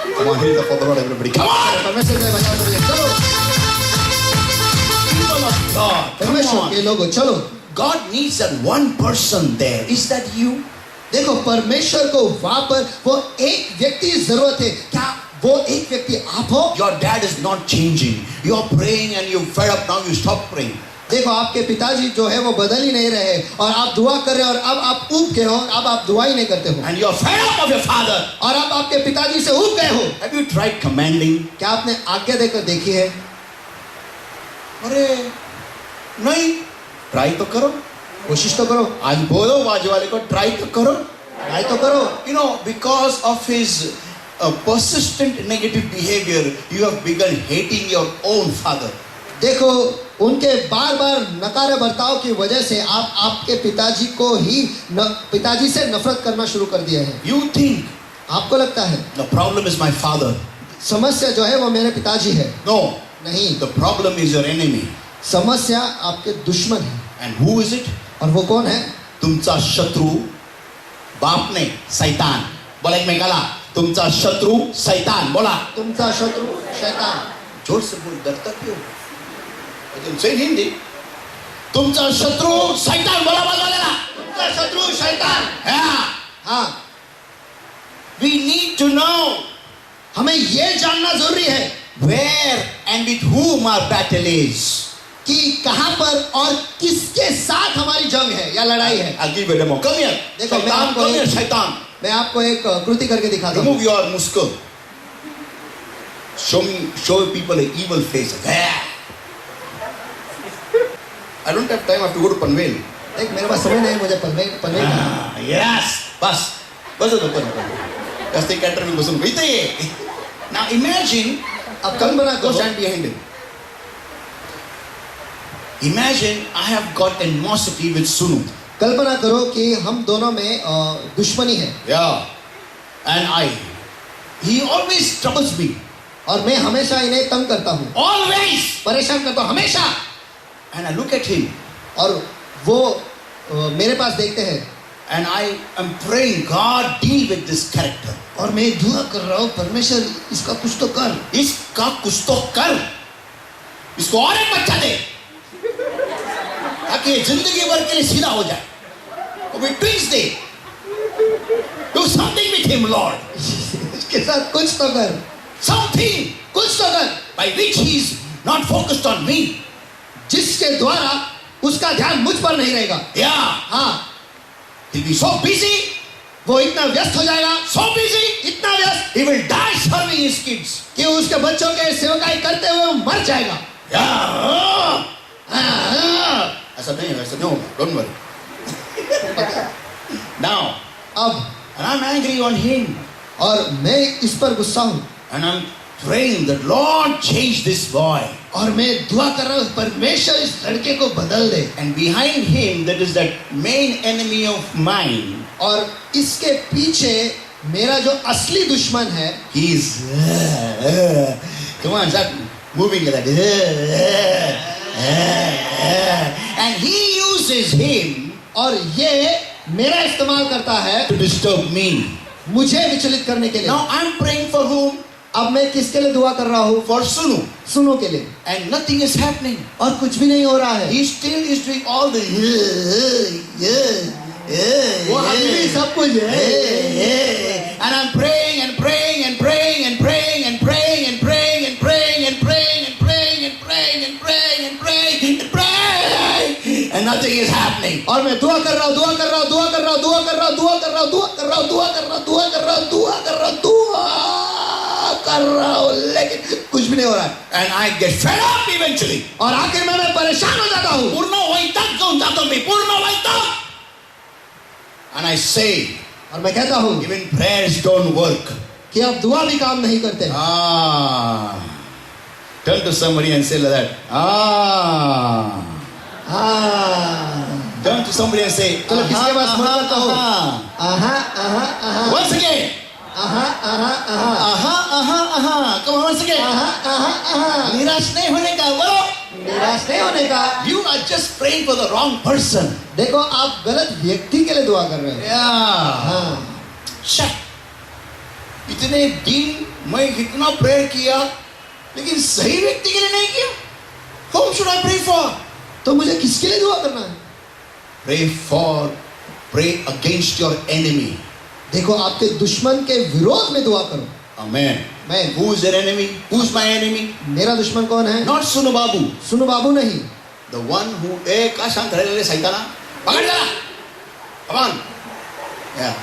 Speaker 1: Come on, here's the Father Lord, everybody. Come on!
Speaker 2: परमेश्वर ने बचाओ मुझे, चलो।
Speaker 1: People of God, come
Speaker 2: परमेश्वर
Speaker 1: on.
Speaker 2: के लोगों, चलो।
Speaker 1: God needs that one person there. Is that you?
Speaker 2: देखो परमेश्वर को वहां पर वो एक व्यक्ति की जरूरत है। क्या वो एक व्यक्ति आप हो?
Speaker 1: Your dad is not changing. You're praying and you're fed up now, you stop praying.
Speaker 2: देखो आपके पिताजी जो है वो बदल ही नहीं रहे, और आप दुआ कर रहे हो, और अब आप ऊब गए हो, अब आप दुआ ही नहीं करते हो,
Speaker 1: And you're fed up of your father.
Speaker 2: और अब आपके पिताजी से ऊब गए हो।
Speaker 1: Have you tried commanding?
Speaker 2: क्या आपने आज्ञा देकर देखी है?
Speaker 1: अरे नहीं, ट्राई तो करो.
Speaker 2: कोशिश तो करो,
Speaker 1: आज बोलो बाजू वाले को, ट्राई तो करो.
Speaker 2: ट्राई तो करो।
Speaker 1: You know, because of his persistent negative behavior, you have begun hating your own father.
Speaker 2: देखो उनके बार बार नकारे बर्ताव की वजह से आप आपके पिताजी को ही पिताजी से नफरत करना शुरू कर दिया है।
Speaker 1: You think
Speaker 2: आपको लगता है
Speaker 1: the problem is my father.
Speaker 2: समस्या जो है वो मेरे पिताजी है?
Speaker 1: No,
Speaker 2: नहीं,
Speaker 1: the problem is your enemy.
Speaker 2: समस्या आपके दुश्मन है।
Speaker 1: And who is it?
Speaker 2: और वो कौन है?
Speaker 1: तुमचा शत्रु बाप ने, शैतान. बोला एकमेकाला, तुमचा शत्रु शैतान. बोला.
Speaker 2: तुमचा शत्रु शैतान।
Speaker 1: जोर से बोल, डरता क्यों? तुमसे हिंदी. तुमचा शत्रु शैतान. बोला बाजूवाल्याला.
Speaker 2: तुमचा शत्रु शैतान। हाँ,
Speaker 1: We need to know
Speaker 2: हमें ये जानना जरूरी है
Speaker 1: where and with whom our battle is.
Speaker 2: कि कहां पर और किसके साथ हमारी जंग है या लड़ाई है।
Speaker 1: I'll give you a demo. Come here.
Speaker 2: देखो, मैं
Speaker 1: शैतान,
Speaker 2: आपको
Speaker 1: come here,
Speaker 2: एक-
Speaker 1: शैतान.
Speaker 2: मैं आपको एक कृति करके दिखाता हूँ।
Speaker 1: Remove your muscle. Show people an evil face. I don't have time. I have to go to Panvel.
Speaker 2: देख मेरे पास समय नहीं है, मुझे पनवेल जाना है।
Speaker 1: Yes. बस नको. जास्त कॅटर मी बसून इथे ये. Now imagine.
Speaker 2: अब कल्पना
Speaker 1: Go
Speaker 2: करो,
Speaker 1: stand behind him. Imagine I have got animosity with Sunu.
Speaker 2: कल्पना करो कि हम दोनों में दुश्मनी है,
Speaker 1: Yeah. And he always troubles me.
Speaker 2: और मैं हमेशा इन्हें तंग करता हूँ,
Speaker 1: Always.
Speaker 2: परेशान करता हूँ हमेशा।
Speaker 1: And I look at him.
Speaker 2: और वो मेरे पास देखते हैं,
Speaker 1: And I am praying, God, deal with this character.
Speaker 2: और मैं दुआ कर रहा हूँ, परमेश्वर इसका कुछ तो कर।
Speaker 1: इसका कुछ तो कर. इसको और एक बच्चा दे, ताकि जिंदगी भर के लिए सीधा हो जाए. वो twins they. Do something with him, Lord.
Speaker 2: इसके साथ कुछ तो कर,
Speaker 1: Something
Speaker 2: कुछ तो कर,
Speaker 1: by which he is not focused on me.
Speaker 2: जिसके द्वारा उसका ध्यान मुझ पर नहीं रहेगा।
Speaker 1: Yeah.
Speaker 2: हाँ,
Speaker 1: He'll be so busy
Speaker 2: वो इतना व्यस्त हो जाएगा,
Speaker 1: so busy,
Speaker 2: इतना व्यस्त
Speaker 1: he will die serving his kids.
Speaker 2: कि उसके बच्चों के सेवकाई करते हुए वो मर जाएगा।
Speaker 1: ऐसा नहीं होगा, don't worry. Now,
Speaker 2: अब
Speaker 1: and I'm angry on him,
Speaker 2: और मैं इस पर गुस्सा हूँ
Speaker 1: and I'm praying that Lord change this boy.
Speaker 2: और मैं दुआ कर रहा हूँ परमेश्वर इस लड़के को बदल दे।
Speaker 1: And behind him, that is that main enemy of mine.
Speaker 2: और इसके पीछे मेरा जो असली दुश्मन है,
Speaker 1: He's come on, start moving like that. And he uses him
Speaker 2: और ये मेरा इस्तेमाल करता है
Speaker 1: to disturb me.
Speaker 2: मुझे विचलित करने के लिए।
Speaker 1: Now I'm praying for whom?
Speaker 2: अब मैं किसके लिए दुआ कर रहा हूँ?
Speaker 1: For Sunu.
Speaker 2: सुनो के लिए।
Speaker 1: And nothing is happening.
Speaker 2: और कुछ भी नहीं हो रहा है।
Speaker 1: He still is doing all the
Speaker 2: वो अभी भी सब कुछ है।
Speaker 1: And I'm praying and praying and praying and praying and praying and praying and praying and praying and praying and praying and praying and praying and praying and nothing is happening.
Speaker 2: और मैं दुआ कर रहा हूँ, दुआ कर रहा हूँ, दुआ कर रहा हूँ, दुआ कर रहा हूँ, दुआ कर रहा हूँ, दुआ कर रहा हूँ, दुआ कर रहा हूँ, दुआ कर रहा हूँ, दुआ कर रहा हूँ, दुआ कर रहा हूँ, लेकिन कुछ भी नहीं हो रहा है।
Speaker 1: And I get fed up eventually.
Speaker 2: और आखिर में मैं परेशान हो जाता हूँ।
Speaker 1: पूर्ण वैताग घेऊन जातो मी, पूर्ण वैताग. And I say,
Speaker 2: और मैं कहता हूँ
Speaker 1: even prayers don't work.
Speaker 2: कि अब दुआ भी काम नहीं करते।
Speaker 1: Turn to somebody and say like that. Turn to somebody and say,
Speaker 2: चलो किसके पास मुड़ करता हूँ? आहा आहा आहा
Speaker 1: Once again.
Speaker 2: आहा आहा आहा
Speaker 1: Come on, once again.
Speaker 2: आहा आहा आहा
Speaker 1: निराश नहीं होने का, बोलो.
Speaker 2: निराश नहीं होने का।
Speaker 1: You are just praying for the wrong person.
Speaker 2: देखो आप गलत व्यक्ति के लिए दुआ कर रहे हैं।
Speaker 1: Yeah.
Speaker 2: हाँ,
Speaker 1: Shut. इतने दिन मैं इतना प्रेयर किया, लेकिन सही व्यक्ति के लिए नहीं किया. Whom should I pray for?
Speaker 2: तो मुझे किसके लिए दुआ करना है?
Speaker 1: Pray against your enemy.
Speaker 2: देखो आपके दुश्मन के विरोध में दुआ करो।
Speaker 1: Amen.
Speaker 2: मैं
Speaker 1: Who is their enemy? Who's my enemy?
Speaker 2: मेरा दुश्मन कौन है?
Speaker 1: Not Sunu Babu.
Speaker 2: सुनो बाबू नहीं,
Speaker 1: The one who काय सांग करायला सैताना पकड त्याला. Come on. Yeah.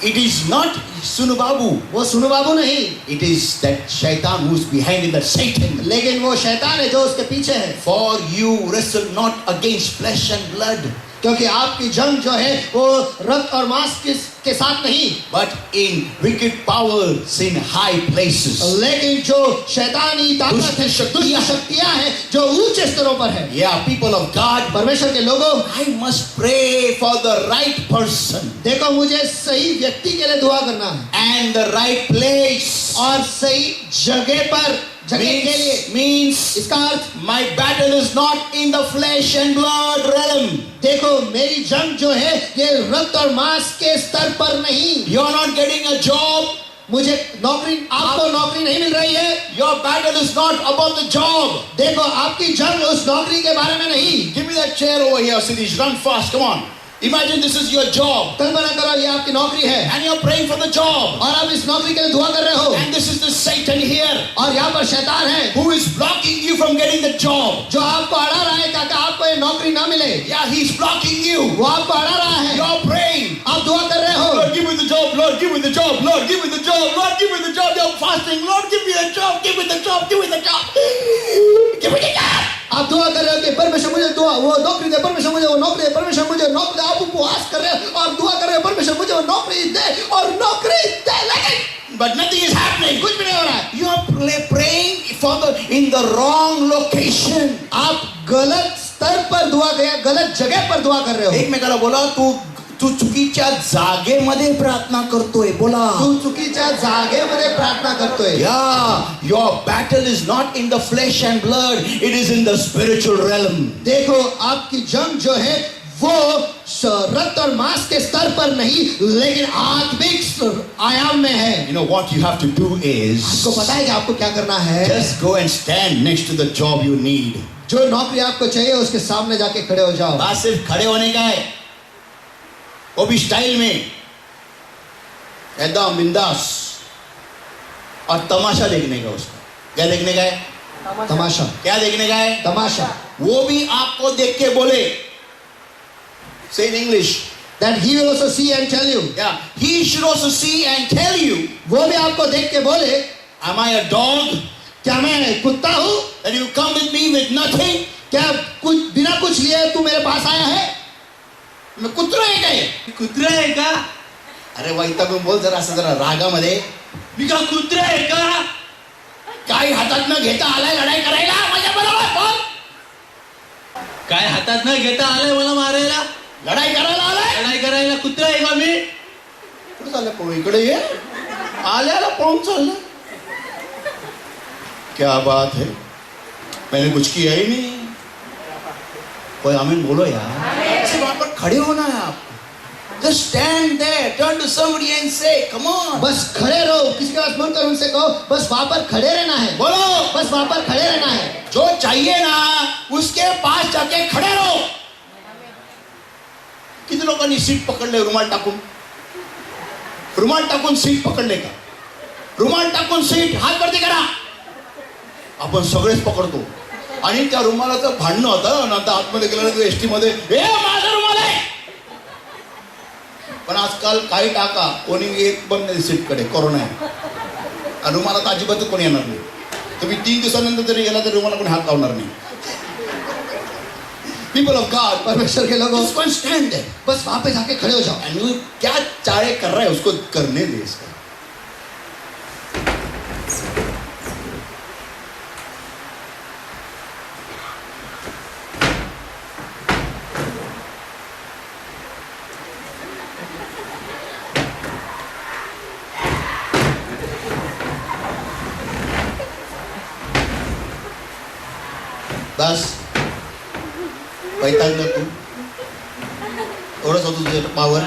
Speaker 1: It is not Sunu Babu.
Speaker 2: वो सुनो बाबू नहीं,
Speaker 1: It is that shaitan who's behind it, that Satan.
Speaker 2: लेकिन वो शैतान है जो उसके पीछे है।
Speaker 1: For you wrestle not against flesh and blood,
Speaker 2: क्योंकि आपकी जंग जो है वो रक्त और मांस के साथ नहीं,
Speaker 1: but in wicked powers in high places.
Speaker 2: लेकिन जो शैतानी ताकत है, दुष्ट शक्तियां हैं जो ऊंचे स्तरों पर है।
Speaker 1: Yeah, people of God,
Speaker 2: परमेश्वर के लोगों,
Speaker 1: I must pray for the right person
Speaker 2: देखो मुझे सही व्यक्ति के लिए दुआ करना है
Speaker 1: and the right place.
Speaker 2: और सही जगह पर, जगह के लिए।
Speaker 1: Means
Speaker 2: इसका अर्थ,
Speaker 1: my battle is not in the flesh and blood realm.
Speaker 2: देखो मेरी जंग जो है ये रक्त और मांस के स्तर पर नहीं।
Speaker 1: You're not getting a job.
Speaker 2: मुझे नौकरी, आपको नौकरी नहीं मिल रही है।
Speaker 1: Your battle is not about the job.
Speaker 2: देखो आपकी जंग उस नौकरी के बारे में नहीं।
Speaker 1: Give me that chair over here, Siddhish. Run fast. Come on. Imagine this is your job.
Speaker 2: कल्पना करो ये आपकी नौकरी है
Speaker 1: And you're praying for the job.
Speaker 2: और आप इस नौकरी के लिए दुआ कर रहे हो
Speaker 1: And this is the Satan here
Speaker 2: और यहाँ पर शैतान है
Speaker 1: who is blocking you from getting the job.
Speaker 2: जो आपको अड़ा रहा है ताकि आपको ये नौकरी ना मिले।
Speaker 1: Yeah, he's blocking you.
Speaker 2: वो आपको अड़ा रहा है,
Speaker 1: You're praying.
Speaker 2: आप दुआ कर रहे हो,
Speaker 1: Lord, give me the job. Lord, give me the job. Lord, give me the job. Lord, give me the job. You're fasting. Lord, give me the job. Give me the job. Give me the job. Give me the job.
Speaker 2: आप दुआ कर रहे हो कि परमेश्वर मुझे दुआ वो नौकरी दे, परमेश्वर मुझे वो नौकरी दे, परमेश्वर मुझे नौकरी दे। आप उपवास कर रहे हो और दुआ कर रहे हो परमेश्वर मुझे वो नौकरी दे और नौकरी दे, लेकिन
Speaker 1: But nothing is happening.
Speaker 2: कुछ भी नहीं हो रहा है।
Speaker 1: You are praying for in the wrong location.
Speaker 2: आप गलत स्तर पर दुआ कर, गलत जगह पर दुआ कर रहे हो।
Speaker 1: एकमेकाला बोला, तू चुकीच्या जागेमध्ये प्रार्थना करतोय. बोला.
Speaker 2: तू चुकीच्या जागेमध्ये प्रार्थना करतोय।
Speaker 1: Yeah, your battle is not in the flesh and blood. It is in the spiritual realm.
Speaker 2: देखो आपकी जंग जो है वो रक्त और मांस के स्तर पर नहीं लेकिन आत्मिक आयाम में है।
Speaker 1: You know what you have to do is
Speaker 2: आपको पता है कि आपको क्या करना है?
Speaker 1: just go and stand next to the job you need.
Speaker 2: जो नौकरी आपको चाहिए उसके सामने जाके खड़े हो जाओ।
Speaker 1: बात सिर्फ खड़े होने का है, वो भी स्टाइल में, एकदम बिंदास, और तमाशा देखने का उसका। क्या देखने का है?
Speaker 2: तमाशा।
Speaker 1: क्या देखने का है?
Speaker 2: तमाशा।
Speaker 1: वो भी आपको देख के बोले, say in English,
Speaker 2: that he will also see and tell you.
Speaker 1: Yeah, he should also see and tell you,
Speaker 2: वो भी आपको देख के बोले,
Speaker 1: am I a dog
Speaker 2: क्या मैं कुत्ता हूँ?
Speaker 1: that you come with me with nothing?
Speaker 2: क्या कुछ बिना कुछ लिए तू मेरे पास आया है?
Speaker 1: मैं कुत्रा आहे काय?
Speaker 3: कुत्रा आहे का?
Speaker 1: अरे वैतागून बोल जरा असं जरा रागामध्ये.
Speaker 3: मी का कुत्रा आहे का?
Speaker 1: काय हातात न घेता आलाय लढाई करायला माझ्या बरोबर बोल.
Speaker 3: काय हातात न घेता आलाय मला मारायला?
Speaker 1: लढाई करायला आलाय.
Speaker 3: लढाई करायला कुत्रा आहे का मी?
Speaker 1: कुठे चाललं पळू? इकडे ये. आल्याला पळून चाललं. क्या बात है, मैंने कुछ किया ही नहीं. कोई आमीन बोलो यार. सिर्फ वहां पर खड़े होना है आपको. Just stand there, turn to somebody and say, come on.
Speaker 2: बस खड़े रहो, किसी के पास मुड़कर उनसे कहो, बस वहां पर खड़े रहना है.
Speaker 1: बोलो,
Speaker 2: बस वहां पर खड़े रहना है.
Speaker 1: जो चाहिए ना उसके पास जाके खड़े रहो. किती लोकांनी सीट पकडले रुमाल टाकून? रुमाल टाकून सीट पकडले का? रुमाल टाकून सीट हात वरती करा. आपण सगळेच पकडतो आणि त्या रुमालाचं भांडणं होतं. नंतर आतमध्ये गेल्यानंतर एसटी मध्ये ए माझा रुमाल आहे. पण आजकाल काही टाका कोणी एक पण नाही सीटकडे. कोरोना आहे आणि रुमालात अजिबातच कोणी येणार नाही. तुम्ही 3 दिवसानंतर जरी गेला तरी रुमाला कोणी हात लावणार नाही. पीपल ऑफ गॉड,
Speaker 2: परमेश्वर के लोगों,
Speaker 1: just go and stand there.
Speaker 2: बस वहां पे जाके खड़े हो जाओ.
Speaker 1: And you क्या चाहे कर रहा है उसको करने दे. इसका बस वैतागलं तू. एवढंच होतं तुझं पावर.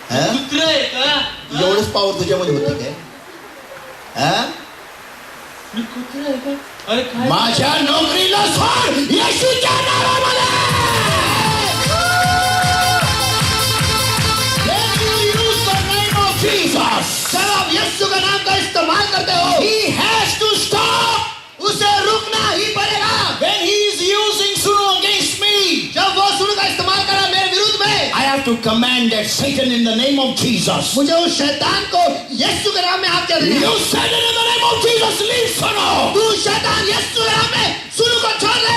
Speaker 3: कुत्रा आहे का?
Speaker 1: एवढंच पावर तुझ्यामध्ये होती काय? हा?
Speaker 3: मी कुत्रा आहे का? अरे काय?
Speaker 1: माझ्या नोकरीला सोड येशूच्या नावामध्ये. When you use the name of Jesus,
Speaker 2: जब आप यीशु का नाम का इस्तेमाल करते हो,
Speaker 1: he has to stop.
Speaker 2: उसे रुकना ही पड़ेगा.
Speaker 1: When he is using Sunu against me,
Speaker 2: जब वो सुन का इस्तेमाल करा मेरे विरुद्ध में,
Speaker 1: I have to command that Satan in the name of Jesus.
Speaker 2: मुझे उस शैतान को यीशु के नाम में आज्ञा देनी है.
Speaker 1: You Satan in the name of Jesus, leave Sunu.
Speaker 2: तू शैतान यीशु के नाम में सुनु को छोड़ दे.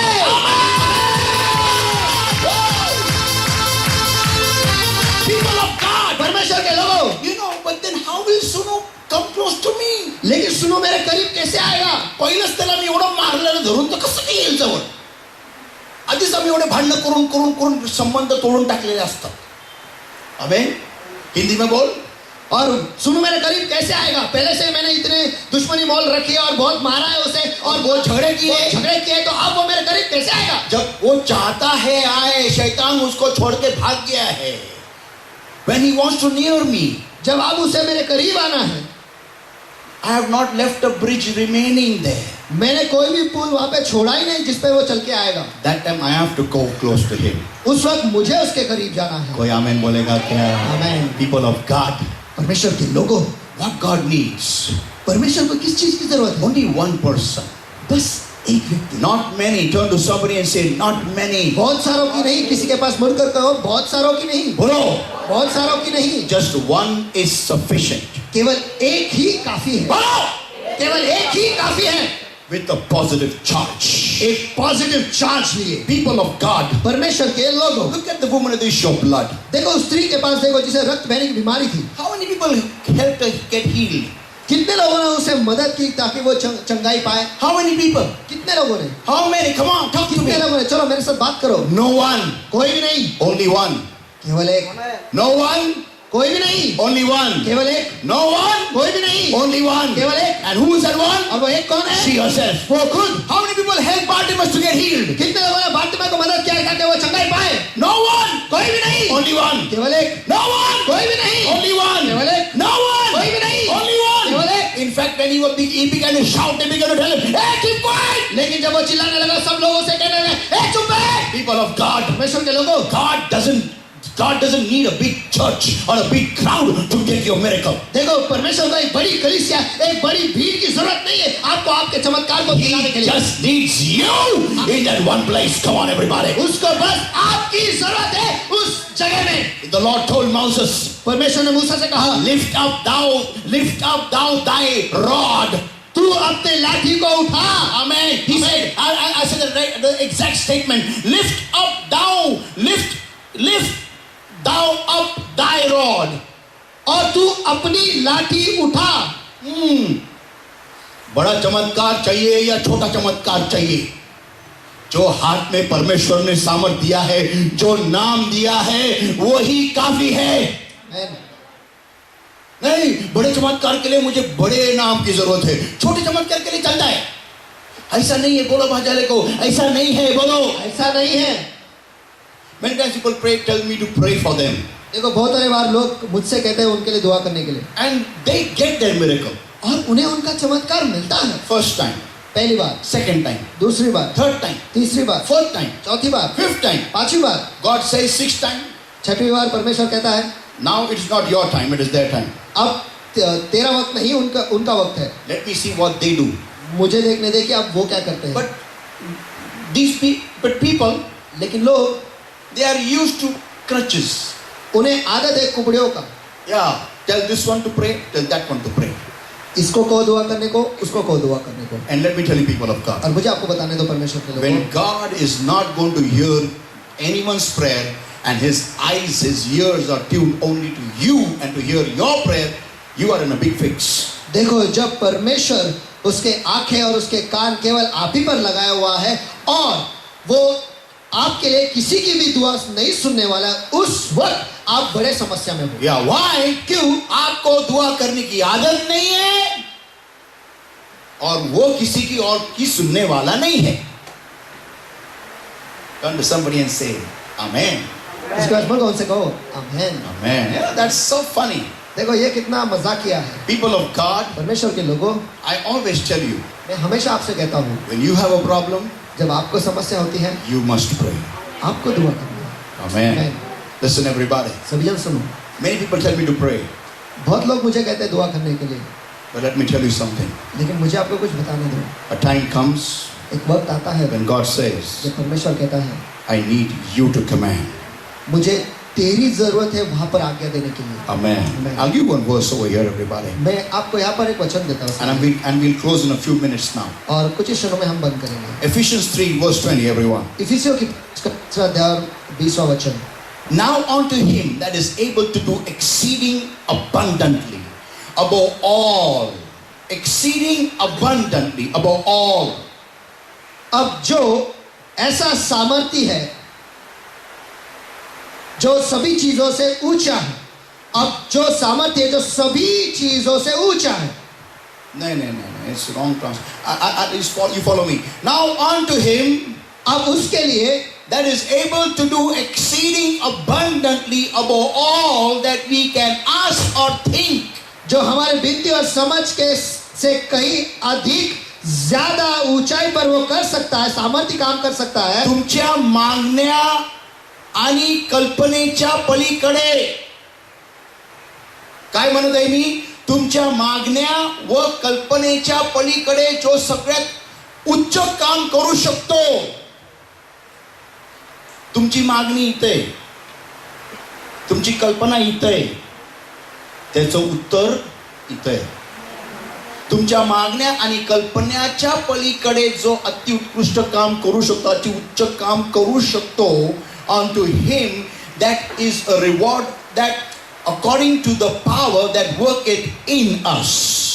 Speaker 1: People of God,
Speaker 2: परमेश्वर के लोगों,
Speaker 1: you know, but then how will Sunu come close to me?
Speaker 2: लेकिन सुनो मेरे करीब कैसे आएगा?
Speaker 1: पहिलंच त्याला मी एवढं मारलेलं धरून तर कसं ते येईल जवळ? आधीच आम्ही एवढे भांडणं करून करून करून संबंध तोडून टाकलेले असतात. आमेन. हिंदी में बोल.
Speaker 2: और सुनो मेरे करीब कैसे आएगा? पहले से मैंने इतने दुश्मनी मोल रखी है और बहुत मारा है उसे और बहुत झगड़े किए, तो अब वो मेरे करीब कैसे आएगा?
Speaker 1: जब वो चाहता है आए, शैतान उसको छोड़ के भाग गया है. When he wants to near me,
Speaker 2: जब अब उसे मेरे करीब आना है,
Speaker 1: I have not left a bridge remaining there.
Speaker 2: मैंने कोई भी पुल वहां पे छोड़ा ही नहीं जिस पे वो चल के आएगा.
Speaker 1: That time I have to go close to him.
Speaker 2: उस वक्त मुझे उसके करीब जाना है.
Speaker 1: कोई आमेन बोलेगा क्या?
Speaker 2: Amen.
Speaker 1: People of God,
Speaker 2: परमेश्वर के लोगों,
Speaker 1: what God needs?
Speaker 2: परमेश्वर को किस चीज की जरूरत है?
Speaker 1: Only one person.
Speaker 2: बस एक व्यक्ति.
Speaker 1: Not many. Turn to somebody and say, not many.
Speaker 2: बहुत सारों की नहीं. किसी के पास मुड़कर कहो, बहुत सारों की नहीं.
Speaker 1: बोलो.
Speaker 2: बहुत सारों की नहीं.
Speaker 1: Just one is sufficient.
Speaker 2: केवल एक ही काफी है.
Speaker 1: बोलो.
Speaker 2: केवल एक ही काफी है.
Speaker 1: With a positive charge.
Speaker 2: एक पॉजिटिव चार्ज लिए.
Speaker 1: People of God,
Speaker 2: परमेश्वर के लोगों,
Speaker 1: look at the woman of the issue of blood.
Speaker 2: देखो उस स्त्री के पास देखो जिसे रक्त बहने की बीमारी थी.
Speaker 1: How many people helped her get healed?
Speaker 2: कितने लोगों ने उसे मदद की ताकि वो चंगाई पाए?
Speaker 1: How many people?
Speaker 2: कितने लोगों ने?
Speaker 1: How many? Come on, talk to
Speaker 2: कितने
Speaker 1: me.
Speaker 2: लोगों ने? चलो मेरे साथ बात करो.
Speaker 1: No one.
Speaker 2: कोई भी नहीं.
Speaker 1: Only one.
Speaker 2: केवल एक.
Speaker 1: No one.
Speaker 2: कोई भी नहीं.
Speaker 1: Only one.
Speaker 2: केवल एक.
Speaker 1: No one.
Speaker 2: कोई भी नहीं.
Speaker 1: Only one.
Speaker 2: केवल एक.
Speaker 1: And who is that one?
Speaker 2: और वो एक कौन है?
Speaker 1: She herself.
Speaker 2: वो खुद.
Speaker 1: How many people helped Bartimaeus to get healed?
Speaker 2: कितने लोगों ने बारतिमै को मदद किया ताकि वो चंगाई पाए?
Speaker 1: No one.
Speaker 2: कोई भी नहीं.
Speaker 1: Only one.
Speaker 2: केवल एक.
Speaker 1: No one.
Speaker 2: कोई भी नहीं.
Speaker 1: Only one.
Speaker 2: केवल एक.
Speaker 1: No one.
Speaker 2: कोई भी नहीं.
Speaker 1: Only one.
Speaker 2: केवल एक.
Speaker 1: In fact, when he began to shout, they began to tell him, "Hey, keep quiet."
Speaker 2: लेकिन जब वो चिल्लाने लगा सब लोग उसे कहने लगे, ए चुप रहे.
Speaker 1: People of God,
Speaker 2: परमेश्वर के लोगों,
Speaker 1: God doesn't God doesn't need a big church or a big crowd to get your miracle.
Speaker 2: देखो परमेश्वर को एक बड़ी कलीसिया, एक बड़ी भीड़ की जरूरत नहीं है आपको आपके चमत्कार को दिखाने के
Speaker 1: He
Speaker 2: लिए।
Speaker 1: just needs you in that one place. Come on, everybody.
Speaker 2: उसको बस आपकी जरूरत है उस जगह में।
Speaker 1: The Lord told Moses,
Speaker 2: परमेश्वर ने मूसा से कहा,
Speaker 1: lift up thou thy rod.
Speaker 2: तू अपने लाठी को उठा।
Speaker 1: Amen. He said, I said the exact statement. Lift thou up thy rod.
Speaker 2: और तू अपनी लाठी उठा।
Speaker 1: बड़ा चमत्कार चाहिए या छोटा चमत्कार चाहिए? जो हाथ में परमेश्वर ने सामर्थ दिया है, जो नाम दिया है, वो ही काफी है। नहीं, बड़े चमत्कार के लिए मुझे बड़े नाम की जरूरत है, छोटे चमत्कार के लिए चलता है। ऐसा नहीं है, बोलो भाजाले को, ऐसा नहीं है, बोलो।
Speaker 2: ऐसा नहीं है।
Speaker 1: Many times people tell me to pray for them,
Speaker 2: देखो बहुत सारे बार लोग मुझसे कहते हैं उनके लिए दुआ करने के लिए,
Speaker 1: and they get their miracle.
Speaker 2: और उन्हें उनका चमत्कार मिलता है।
Speaker 1: First time,
Speaker 2: पहली बार,
Speaker 1: second time,
Speaker 2: दूसरी बार,
Speaker 1: third time,
Speaker 2: तीसरी बार,
Speaker 1: fourth time,
Speaker 2: चौथी बार,
Speaker 1: fifth time.
Speaker 2: पांचवी बार,
Speaker 1: God says sixth time.
Speaker 2: छठवीं बार परमेश्वर कहता है
Speaker 1: Now it is not your time, it is their time.
Speaker 2: अब तेरा वक्त नहीं, उनका वक्त है।
Speaker 1: Let me see what they do.
Speaker 2: मुझे देखने दे कि अब वो क्या करते हैं।
Speaker 1: But people,
Speaker 2: लेकिन लोग,
Speaker 1: they are used to crutches.
Speaker 2: उन्हें आदत है कुबड़ियों का।
Speaker 1: Yeah, tell this one to pray, tell that one to pray.
Speaker 2: इसको कहो दुआ करने को, उसको कहो दुआ करने को।
Speaker 1: And let me tell you, people of God,
Speaker 2: और मुझे आपको बताने दो परमेश्वर के लोगों,
Speaker 1: when God is not going to hear anyone's prayer and his eyes, his ears are tuned only to you and to hear your prayer, you are in a big fix.
Speaker 2: देखो जब परमेश्वर उसके आंखें और उसके कान केवल आप ही पर लगाया हुआ है और वो आपके लिए किसी की भी दुआ नहीं सुनने वाला है, उस वक्त आप बड़े समस्या में हो।
Speaker 1: Yeah, why? क्यों? आपको दुआ करने की आदत नहीं है और वो किसी की और की सुनने वाला नहीं है। Turn to somebody and say, Amen.
Speaker 2: इसके बाद बोलो उनसे कहो आमीन।
Speaker 1: Amen. Yeah, that's so funny.
Speaker 2: देखो ये कितना मजाकिया है।
Speaker 1: People of God,
Speaker 2: परमेश्वर के लोगों,
Speaker 1: I always tell you,
Speaker 2: मैं हमेशा आपसे कहता हूँ,
Speaker 1: when you have a problem,
Speaker 2: जब आपको समस्या होती है
Speaker 1: you must pray.
Speaker 2: आपको दुआ करनी है।
Speaker 1: Amen.
Speaker 2: Amen.
Speaker 1: Listen, everybody.
Speaker 2: सभी जन सुनो,
Speaker 1: Many people tell me to pray,
Speaker 2: बहुत लोग मुझे कहते हैं दुआ करने के लिए,
Speaker 1: but let me tell you something.
Speaker 2: लेकिन मुझे आपको कुछ बताने दो।
Speaker 1: A time comes
Speaker 2: एक वक्त आता है
Speaker 1: when God says,
Speaker 2: जब परमेश्वर कहता है
Speaker 1: I need you to command.
Speaker 2: मुझे तेरी जरूरत है वहां पर आज्ञा देने के लिए।
Speaker 1: Amen.
Speaker 2: Amen.
Speaker 1: I'll give one verse over here, everybody.
Speaker 2: मैं आपको यहाँ पर एक वचन देता हूँ
Speaker 1: And we'll close in a few minutes now.
Speaker 2: और कुछ ही क्षणों में हम बंद करेंगे।
Speaker 1: Ephesians 3, verse 20, everyone.
Speaker 2: इफिसियों की 20वां वचन।
Speaker 1: Now unto him that is able to do exceeding abundantly above all, exceeding abundantly above all.
Speaker 2: अब जो ऐसा सामर्थी है जो सभी चीजों से ऊंचा है, अब जो सामर्थ्य है जो सभी चीजों से ऊंचा है।
Speaker 1: No, it's wrong translation. You follow me. Now unto him,
Speaker 2: अब उसके लिए
Speaker 1: that is able to do exceeding abundantly above all that we can ask or think.
Speaker 2: जो हमारे विनती और समझ के से कहीं अधिक ज्यादा ऊंचाई पर वो कर सकता है, सामर्थ्य काम कर सकता है।
Speaker 1: तुमच्या मागण्या आणि कल्पनेच्या पलीकडे, काय म्हणत आहे मी? तुमच्या मागण्या व कल्पनेच्या पलीकडे जो सगळ्यात उच्च काम करू शकतो. तुमची मागणी इथे, तुमची कल्पना इथे, त्याचं उत्तर इथे. तुमच्या मागण्या आणि कल्पनेच्या पलीकडे जो अतिउत्कृष्ट काम करू शकतो, अतिउच्च काम करू शकतो, unto him that is a reward that according to the power that worketh in us.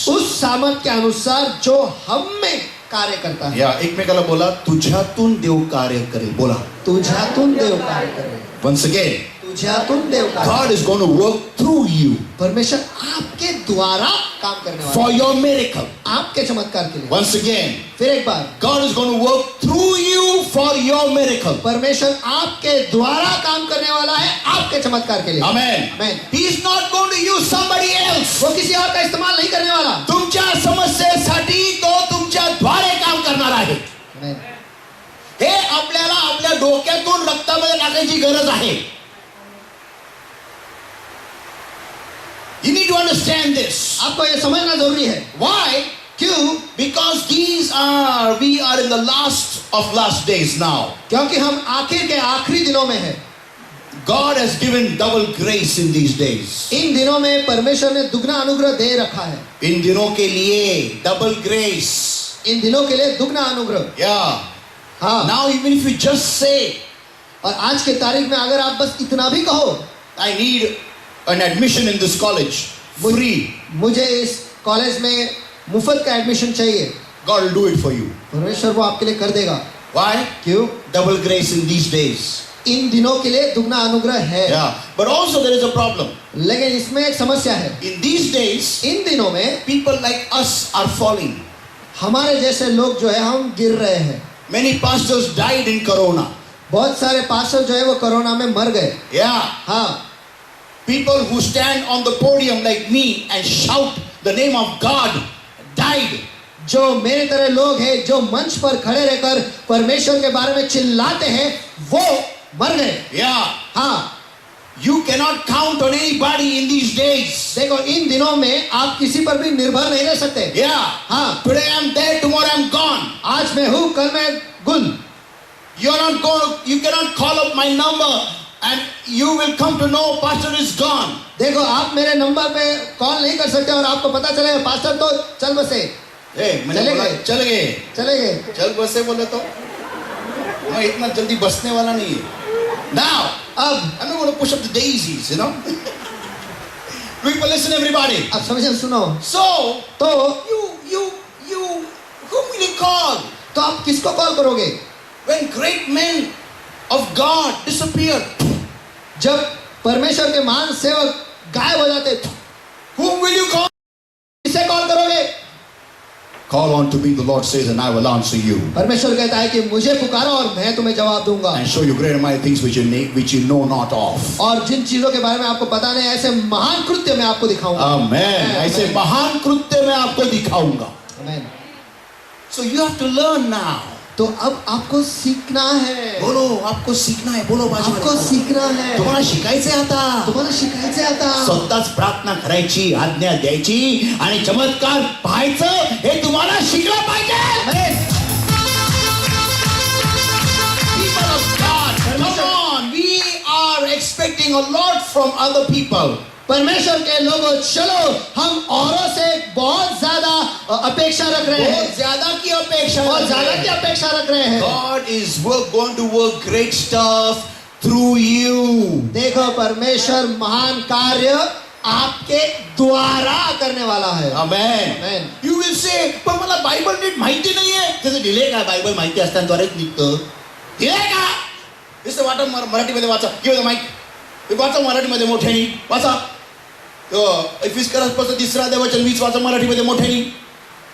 Speaker 2: उस सामर्थ्य के अनुसार जो हम में कार्य करता है।
Speaker 1: या एकमेकाला बोला, तुझ्यातून देव कार्य करेल. बोला,
Speaker 2: तुझ्यातून देव कार्य करेल.
Speaker 1: once again,
Speaker 2: तुझ्यातून देव कार्य.
Speaker 1: God is going to work through you.
Speaker 2: परमेश्वर आपके द्वारा काम करने वाला
Speaker 1: for
Speaker 2: है,
Speaker 1: your miracle.
Speaker 2: आपके चमत्कार के लिए।
Speaker 1: Once again,
Speaker 2: फिर एक बार,
Speaker 1: God is going to work through you for your miracle.
Speaker 2: परमेश्वर आपके द्वारा काम करने वाला है आपके चमत्कार के लिए।
Speaker 1: Amen.
Speaker 2: Amen.
Speaker 1: He is not going to use somebody else.
Speaker 2: वो किसी और का इस्तेमाल नहीं करने वाला।
Speaker 1: तुमच्या समस्येसाठी तो तुमच्या द्वारे काम करणार आहे.
Speaker 2: Amen.
Speaker 1: हे आपल्याला आपल्या डोक्यातून रक्तामध्ये टाकायची गरज आहे. You need to understand this.
Speaker 2: आपको ये समझना जरूरी है.
Speaker 1: Why?
Speaker 2: क्यों?
Speaker 1: Because we are in the last days now.
Speaker 2: क्योंकि हम आखिर के आखिरी दिनों में हैं.
Speaker 1: God has given double grace in these days.
Speaker 2: इन दिनों में परमेश्वर ने दुगना अनुग्रह दे रखा है.
Speaker 1: इन दिनों के लिए double grace.
Speaker 2: इन दिनों के लिए दुगना अनुग्रह.
Speaker 1: Yeah.
Speaker 2: हाँ.
Speaker 1: Now even if you just say,
Speaker 2: और आज के तारीख में अगर आप बस इतना भी कहो,
Speaker 1: I need an admission in this college, free.
Speaker 2: मुझे इस कॉलेज में मुफ्त का एडमिशन चाहिए,
Speaker 1: God will do it for you.
Speaker 2: परमेश्वर वो आपके लिए कर देगा.
Speaker 1: Why?
Speaker 2: क्यों?
Speaker 1: Double grace in these days.
Speaker 2: इन दिनों के लिए दुगना अनुग्रह है.
Speaker 1: Yeah. But also there is a problem.
Speaker 2: लेकिन इसमें एक समस्या है.
Speaker 1: In these days,
Speaker 2: इन दिनों में
Speaker 1: people like us are falling.
Speaker 2: हमारे जैसे लोग जो है हम गिर रहे हैं.
Speaker 1: Many pastors died in Corona.
Speaker 2: बहुत सारे पास्टर जो है वो कोरोना में मर गए.
Speaker 1: Yeah.
Speaker 2: हाँ.
Speaker 1: People who stand on the podium like me and shout the name of God died.
Speaker 2: जो मेरे तरह लोग हैं जो मंच पर खड़े रहकर परमेश्वर के बारे में चिल्लाते हैं वो मर गए.
Speaker 1: Yeah.
Speaker 2: हाँ.
Speaker 1: You cannot count on anybody in these days.
Speaker 2: देखो इन दिनों में आप किसी पर भी निर्भर नहीं रह सकते.
Speaker 1: Yeah.
Speaker 2: हाँ.
Speaker 1: Today I'm there, tomorrow I'm gone.
Speaker 2: आज मैं हूँ, कल मैं गुल.
Speaker 1: You cannot call up my number and you will come to know pastor is gone.
Speaker 2: देखो आप मेरे नंबर पे कॉल नहीं कर सकते और आपको पता चलेगा पास्टर तो चल बसे.
Speaker 1: मैंने
Speaker 2: चले
Speaker 1: बोला,
Speaker 2: गए.
Speaker 1: चले गए.
Speaker 2: चले गए.
Speaker 1: चल बसे बोले तो मैं इतना जल्दी बसने वाला नहीं है. Now,
Speaker 2: अब
Speaker 1: I'm not going to push up the daisies, you know. People listen, everybody.
Speaker 2: अब समझे सुनो.
Speaker 1: So,
Speaker 2: तो
Speaker 1: whom will you call?
Speaker 2: तो आप किसको कॉल करोगे?
Speaker 1: When great men of God disappear,
Speaker 2: जब परमेश्वर के महान सेवक गायब हो जाते,
Speaker 1: whom will you call?
Speaker 2: किसे कॉल करोगे?
Speaker 1: Call on to me, the Lord says, and I will answer you.
Speaker 2: परमेश्वर कहता है कि मुझे पुकारो और मैं तुम्हें जवाब दूंगा.
Speaker 1: And show you great and mighty things which you know not of.
Speaker 2: और जिन चीजों के बारे में आपको पता नहीं ऐसे महान कृत्य मैं आपको दिखाऊंगा.
Speaker 1: Amen. ऐसे महान कृत्य मैं आपको दिखाऊंगा.
Speaker 2: Amen.
Speaker 1: So you have to learn now.
Speaker 2: तो अब आपको सीखना है.
Speaker 1: बोलो, आपको सीखना है. बोलो बाजू
Speaker 2: आपको सीखना है.
Speaker 1: तुम्हाला शिकायचे आता.
Speaker 2: तुम्हाला शिकायचे आता.
Speaker 1: स्वतःच प्रार्थना करायची, आज्ञा द्यायची आणि चमत्कार पाहायचं हे तुम्हाला शिकलं पाहिजे. People of God, come on, we are expecting a lot from other people.
Speaker 2: परमेश्वर के लोगों चलो हम औरों से बहुत ज्यादा अपेक्षा रख रहे हैं.
Speaker 1: बहुत ज्यादा की अपेक्षा
Speaker 2: बहुत
Speaker 1: रख
Speaker 2: ज्यादा
Speaker 1: रहे
Speaker 2: की
Speaker 1: हैं.
Speaker 2: अपेक्षा रख रहे हैं.
Speaker 1: God is going to work great stuff through you.
Speaker 2: देखो परमेश्वर महान कार्य आपके द्वारा करने वाला है.
Speaker 1: Amen.
Speaker 2: Amen.
Speaker 1: You will say, पण मला बायबल नीट माहिती नाहीये. त्याचं डिले का बायबल माहिती असतानाद्वारेच निघतं. डिले का? नुसतं वाटतं मराठीमध्ये वाचा. किंवा माहिती वाचा मराठीमध्ये मोठ्याने वाचा. इफिस्करासपासून 3 अध्याय वचन 20 वाचा मराठीमध्ये मोठ्याने.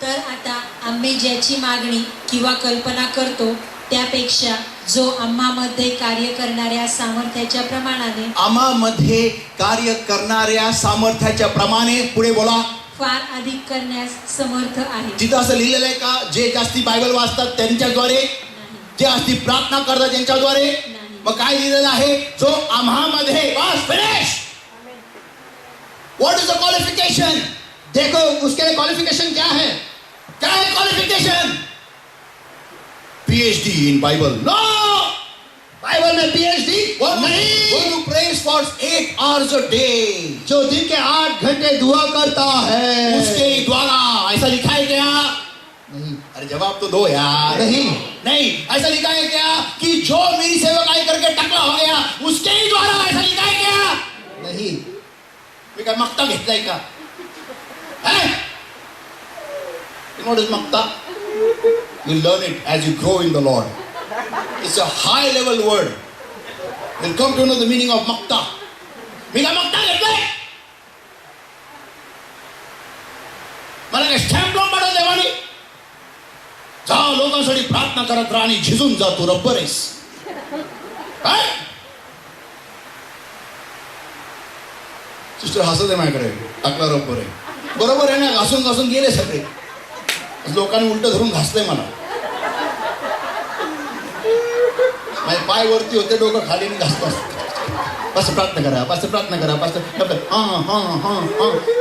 Speaker 5: तर आता आम्ही ज्याची मागणी किंवा कल्पना करतो त्यापेक्षा जो आम्हामध्ये कार्य करणाऱ्या सामर्थ्याच्या प्रमाणाने
Speaker 1: आम्हामध्ये कार्य करणाऱ्या सामर्थ्याच्या प्रमाणे पुढे बोला.
Speaker 5: फार अधिक करण्यास समर्थ आहे.
Speaker 1: तिथं असं लिहिलेलं आहे का जे जास्ती बायबल वाचतात त्यांच्याद्वारे, जे जास्ती प्रार्थना करतात त्यांच्याद्वारे? मग काय लिहिलेलं आहे? जो आम्हामध्ये. बस finish. What is the qualification?
Speaker 2: देखो उसके लिए क्वालिफिकेशन क्या है?
Speaker 1: क्या है qualification? PhD in Bible? No.
Speaker 2: Bible में PhD नहीं.
Speaker 1: One who prays for 8 hours a day.
Speaker 2: जो दिन के 8 घंटे दुआ करता है
Speaker 1: उसके द्वारा. ऐसा लिखा है क्या?
Speaker 2: नहीं.
Speaker 1: अरे जवाब तो दो यार. नहीं ऐसा लिखा है क्या कि जो मेरी सेवकाई करके टकला हो गया उसके ही द्वारा? ऐसा लिखा है क्या?
Speaker 2: नहीं.
Speaker 1: मी काय मागता घेतलाय का? What is makta? You learn it as you grow in the Lord. It's a high level word. You'll come to know the meaning of makta. मी काय मागता घेतलाय? मला काय स्टॅम्प लावून पाठव देवानी? जा लोकांसाठी प्रार्थना करत राहा आणि झिजून जा, तू रब्बर आहेस. सिस्टर हसत आहे माझ्याकडे. टाकला रब्बर आहे. बरोबर आहे ना? घासून घासून गेले सगळे. लोकांनी उलट धरून घासलंय मला. माझे पाय वरती होते, डोकं खाली घासतो. पास्टर प्रार्थना करा, पास्टर प्रार्थना करा, पास्टर हां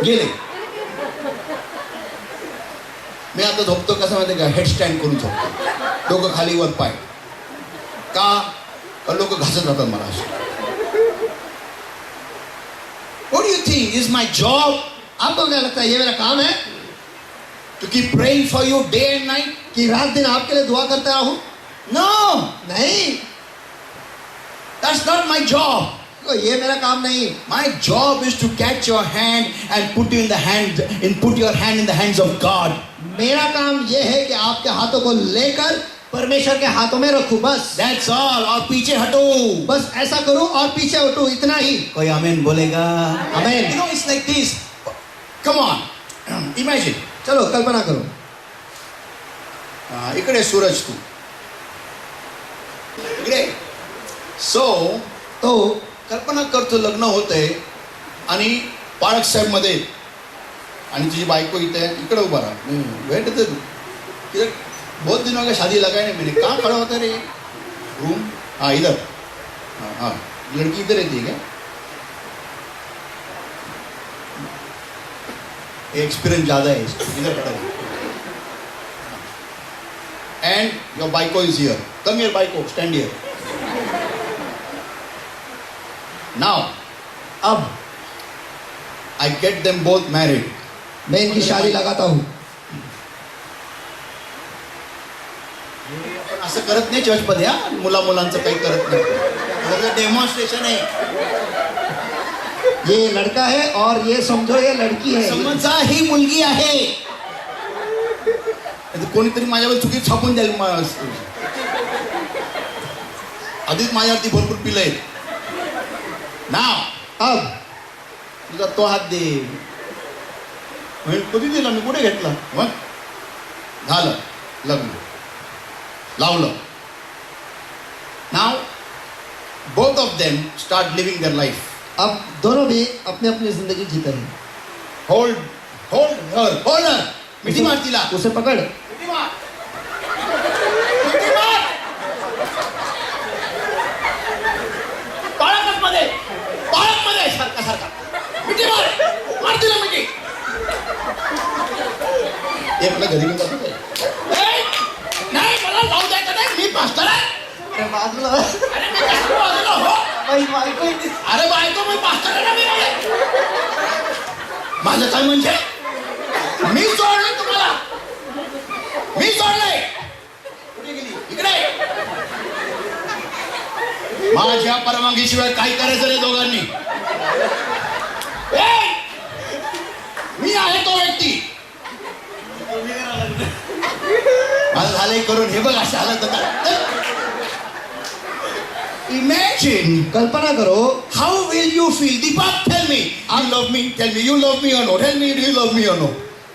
Speaker 1: गेले. मी आता झोपतो कसं माहिती का, हेड स्टँड करून झोपतो, डोकं खाली वर पाय. का लोक घासत राहतात मला असे. What do you think is my job?
Speaker 2: आपको क्या लगता है ये मेरा काम है
Speaker 1: To keep praying for you day and night?
Speaker 2: कि रात दिन आपके लिए दुआ करता रहूं?
Speaker 1: No,
Speaker 2: नहीं,
Speaker 1: that's not my job.
Speaker 2: तो ये मेरा काम नहीं.
Speaker 1: My job is to catch your hand and put your hand in the hands of God.
Speaker 2: मेरा काम ये है कि आपके हाथों को लेकर परमेश्वर के हाथों में रखूं, बस.
Speaker 1: That's all. और पीछे हटो.
Speaker 2: बस ऐसा करूं और पीछे उठूं, इतना ही.
Speaker 1: कोई आमेन बोलेगा?
Speaker 2: Amen.
Speaker 1: You know, it's like this. Come on. Imagine.
Speaker 2: चलो कल्पना करो.
Speaker 1: इकडे सूरज तू. इकडे. So,
Speaker 2: तो
Speaker 1: कल्पना करतो लग्न होतंय आणि पाळक साहेब मध्ये आणि तुझी बायको इथे इकडे उभा रहा. वेट तू इधर बहुत दिनों का शादी लगा है मैंने. कहाँ खड़ा होता रे? रूम. हाँ इधर. हाँ लड़की इधर रहती है क्या? एक्सपीरियंस ज़्यादा है इसको. इधर खड़ा है. एंड योर बाइको इज हियर. कम हियर बाइको. Stand here. नाउ
Speaker 2: अब
Speaker 1: I get them both married.
Speaker 2: मैं इनकी शादी लगाता हूँ.
Speaker 1: असं करत नाही चर्चमध्ये. हा मुलांचं काही करत नाही. डेमॉन्स्ट्रेशन आहे.
Speaker 2: ये लड़का है और ये समझो ये लड़की है.
Speaker 1: समजा ही मुलगी आहे. कोणीतरी माझ्यावर चुकी छापून द्याल. आधीच माझ्यावरती भरपूर पिलंय. नाव
Speaker 2: अब
Speaker 1: तुझा तो हात दे. कधी दिला मी? कुठे घेतला? मग झालं लग्न लावलं. Now both of them start living their life.
Speaker 2: अब दोनों भी अपनी अपनी जिंदगी जीते हैं.
Speaker 1: होल्ड हर मिठी मार तिला.
Speaker 2: उसे पकड़.
Speaker 1: मिठी मार. मिठी मार. पाळकमध्ये सारखा मिठी मार तिला मिठी. ते आपल्या घरी घेऊन जातो काय? नाही मला जाऊ द्यायचं नाही. मी पास्टर आहे.
Speaker 4: अरे बाजूला.
Speaker 1: अरे मी कशाला बाजूला हो?
Speaker 4: बायको इथे.
Speaker 1: अरे बायको मी पास्टर आहे ना. मी माझं काय म्हणजे? मी सोडलं तुम्हाला. मी सोडलंय. कुठे गेली? इकडे. माझ्या परवानगीशिवाय काय करायचं रे दोघांनी? मी आहे तो व्यक्ती. मला झालंय करून. हे बघ असं आलं तर इमॅजिन.
Speaker 2: कल्पना करो.
Speaker 1: How will you feel? Deepak tell me. You love me. Tell me you love me or no. Tell me do you love me or no.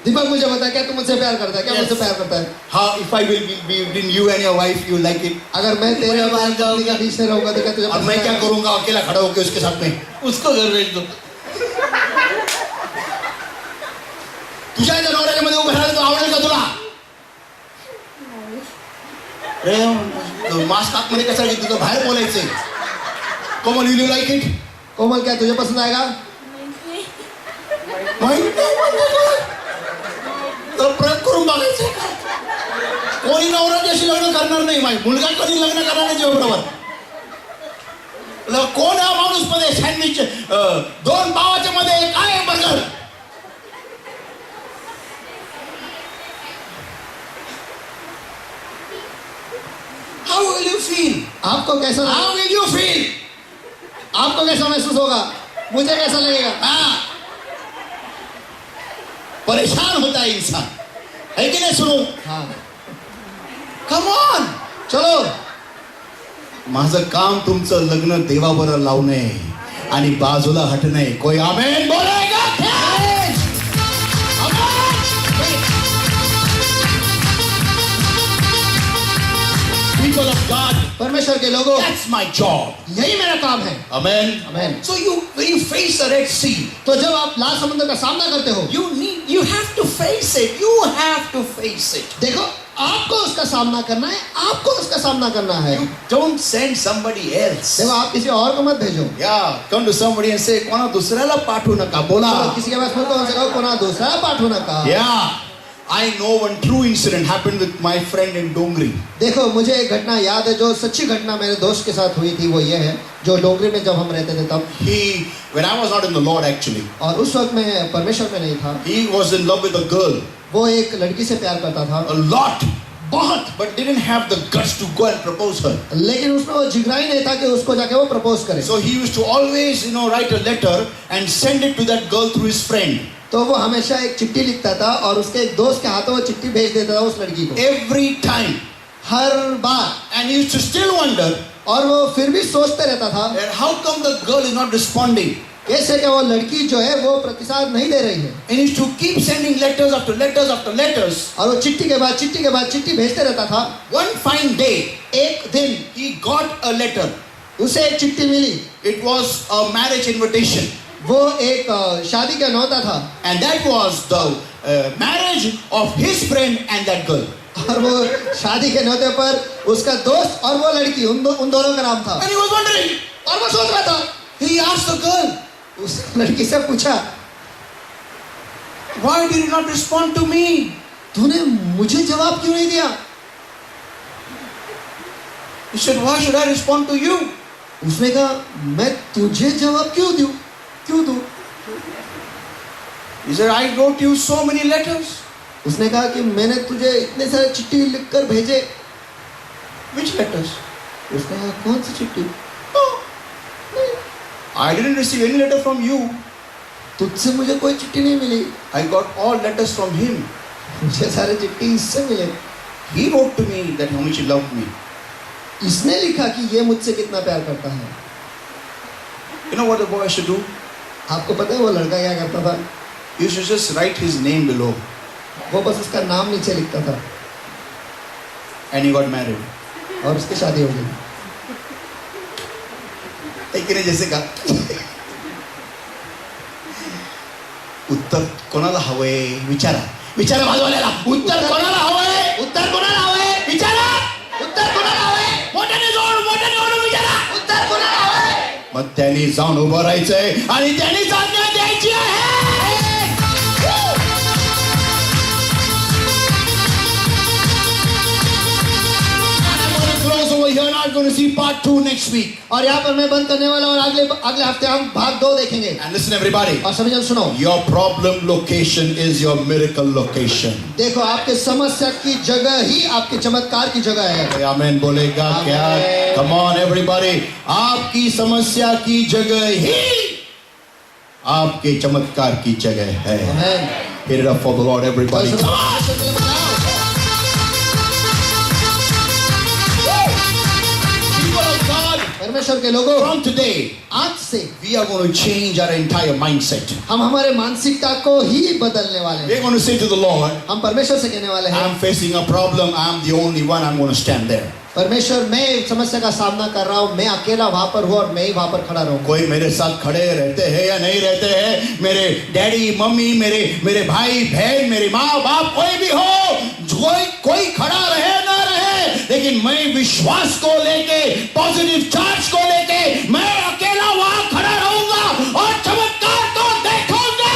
Speaker 2: दीपक मुझे बता, क्या तू मुझसे प्यार करता है? क्या
Speaker 1: Yes.
Speaker 2: मुझसे प्यार करता है?
Speaker 1: How if I will be between you and your wife you like it?
Speaker 2: अगर मैं तेरे और तेरी पत्नी के बीच में रहूंगा तो क्या तुझे
Speaker 1: अब
Speaker 2: पसंद
Speaker 1: मैं क्या
Speaker 2: आएगा?
Speaker 1: करूंगा? अकेला खड़ा होकर उसके साथ में उसको घर भेज दो. तुझ्या नवऱ्याच्या मध्ये उभं राहिलं तर आवडेल का तुला? रे मास्क आतमध्ये कशाला घेतो? तुझं बाहेर बोलायचंय. कोमल विल यू लाइक इट?
Speaker 2: कोमल क्या तुझे पसंद आएगा?
Speaker 1: तर प्रयोग करून बघायचंय का? कोणी नवऱ्याशी लग्न करणार नाही. माहिती मुलगा कधी लग्न करणार नाही बरोबर. कोण हा माणूस मध्ये सँडविच दोन पावाच्या मध्ये काय आहे burger? How will you feel?
Speaker 2: आपको कैसा
Speaker 1: हाउ विल यू फील?
Speaker 2: आपको कैसा महसूस होगा? मुझे कैसा लगेगा?
Speaker 1: हाँ परेशान होता है इंसान. है की नाही? सुनो.
Speaker 2: हाँ
Speaker 1: कम ऑन.
Speaker 2: चलो.
Speaker 1: माझं काम तुमचं लग्न देवाबरोबर लावणे आणि बाजूला हटणे. कोई आमेन बोलेगा? People of God,
Speaker 2: परमेश्वर के लोगों,
Speaker 1: that's my job.
Speaker 2: यही मेरा काम है.
Speaker 1: Amen.
Speaker 2: Amen.
Speaker 1: So when you face the Red Sea,
Speaker 2: तो जब आप लाल समुद्र का सामना करते हो,
Speaker 1: you have to face it. You have to face it.
Speaker 2: देखो आपको उसका सामना करना है, आपको उसका सामना करना है।
Speaker 1: You don't send somebody else.
Speaker 2: देखो आप किसी और को मत भेजो।
Speaker 1: Yeah, come to somebody and say, कोणा दुसऱ्याला पाठवू नका बोला.
Speaker 2: चलो, किसी के पास बोलतो उनसे कहो कोणा दूसरा पाठवू नका।
Speaker 1: Yeah, I know one true incident happened with my friend in Dongri.
Speaker 2: देखो मुझे एक घटना याद है जो सच्ची घटना मेरे दोस्त के साथ हुई थी, वो ये है जो डोंगरी में जब हम रहते थे तब,
Speaker 1: When I was not in the Lord actually,
Speaker 2: और उस वक्त मैं परमेश्वर में नहीं था,
Speaker 1: he was in love with a girl
Speaker 2: वो एक लड़की से प्यार करता था
Speaker 1: a lot, बहुत, but didn't have the guts to go and propose her.
Speaker 2: लेकिन उसमें वो जिगरा ही नहीं था कि उसको जाके वो प्रपोज करे।
Speaker 1: So he used to always, write a letter and send it to that girl through his friend.
Speaker 2: तो वो हमेशा एक चिट्ठी लिखता था और उसके एक दोस्त के हाथों वो चिट्ठी भेज देता था उस लड़की को,
Speaker 1: Every time.
Speaker 2: Her bar.
Speaker 1: And he used to still wonder,
Speaker 2: और वो फिर भी सोचते रहता था
Speaker 1: that how come the girl is not responding?
Speaker 2: कैसे कि वो लड़की जो है वो प्रतिसाद नहीं दे रही है।
Speaker 1: And he used to keep sending letters after letters after letters.
Speaker 2: और वो चिट्ठी के बाद चिट्ठी के बाद चिट्ठी भेजते रहता था।
Speaker 1: One fine day,
Speaker 2: एक दिन
Speaker 1: he got a letter.
Speaker 2: उसे एक चिट्ठी मिली,
Speaker 1: It was a marriage invitation.
Speaker 2: वो एक शादी का न्योता था,
Speaker 1: And that was the marriage of his friend and that girl.
Speaker 2: और वो शादी के न्योते पर उसका दोस्त और वो लड़की उन दोनों का नाम था।
Speaker 1: And he was wondering,
Speaker 2: और वो सोच रहा था,
Speaker 1: he asked the girl,
Speaker 2: उस लड़की से पूछा,
Speaker 1: why did you not respond to me?
Speaker 2: तूने मुझे जवाब क्यों नहीं दिया?
Speaker 1: He said, why should I respond to you?
Speaker 2: उसने कहा, मैं तुझे जवाब क्यों दूं? क्यों दूं?
Speaker 1: He said, I wrote you so many letters.
Speaker 2: उसने कहा कि मैंने तुझे इतने सारे चिट्ठी लिखकर भेजे।
Speaker 1: Which letters?
Speaker 2: उसने कहा, कौन सी चिट्ठी?
Speaker 1: No. I didn't receive any letter from you.
Speaker 2: तुझसे मुझे कोई चिट्ठी नहीं मिली,
Speaker 1: I got all letters from him.
Speaker 2: मुझे सारे चिट्ठी इससे मिले।
Speaker 1: He wrote to me that how much he loved me.
Speaker 2: इसने लिखा कि ये मुझसे कितना प्यार करता है।
Speaker 1: You know what the boy should do?
Speaker 2: आपको पता है वो लड़का क्या करता था?
Speaker 1: You should just write his name below.
Speaker 2: वो बस उसका नाम नीचे लिखता था
Speaker 1: And he got married.
Speaker 2: और उसकी शादी हो गई।
Speaker 1: एक ने जैसे कहा उत्तर कोणाला हवंय विचारा विचारा भाजवाल्याला उत्तर कोणाला हवंय उत्तर कोणाला हवंय विचारा उत्तर कोणाला हवंय मोठ्याने जोर विचारा उत्तर कोणाला हवंय मग त्यांनी जाऊन उभं राहायचंय आणि त्यांनी आज्ञा द्यायची आहे You're not going to see part 2 next week.
Speaker 2: और यहाँ पर मैं बंद करने वाला और अगले हफ्ते हम भाग 2 देखेंगे।
Speaker 1: And listen everybody.
Speaker 2: और सभी जन सुनो।
Speaker 1: Your problem location is your miracle location.
Speaker 2: देखो आपके समस्या की जगह ही आपके चमत्कार की जगह है।
Speaker 1: आमेन बोलेगा क्या? Come on everybody. आपकी समस्या की जगह ही आपके चमत्कार की जगह है।
Speaker 2: आमेन।
Speaker 1: Hear it up for the Lord everybody. Come on.
Speaker 2: परमेश्वर के लोगों,
Speaker 1: From today,
Speaker 2: आज से
Speaker 1: we are going to change our entire mindset.
Speaker 2: हम हमारे मानसिकता को ही बदलने वाले हैं।
Speaker 1: We're going to say to the Lord,
Speaker 2: हम परमेश्वर से कहने वाले हैं,
Speaker 1: I'm facing a problem. I'm the only one. I'm going to stand there.
Speaker 2: परमेश्वर मैं समस्या का सामना कर रहा हूँ, मैं अकेला वहां पर हूँ और मैं ही वहां पर खड़ा रहूँ।
Speaker 1: कोई मेरे साथ खड़े रहते हैं या नहीं रहते हैं, मेरे डैडी मम्मी मेरे भाई बहन मेरे माँ बाप कोई भी हो, कोई खड़ा रहे ना रहे, लेकिन मैं विश्वास को लेके पॉजिटिव चार्ज को लेके मैं अकेला वहां खड़ा रहूंगा और चमत्कार को देखूंगा।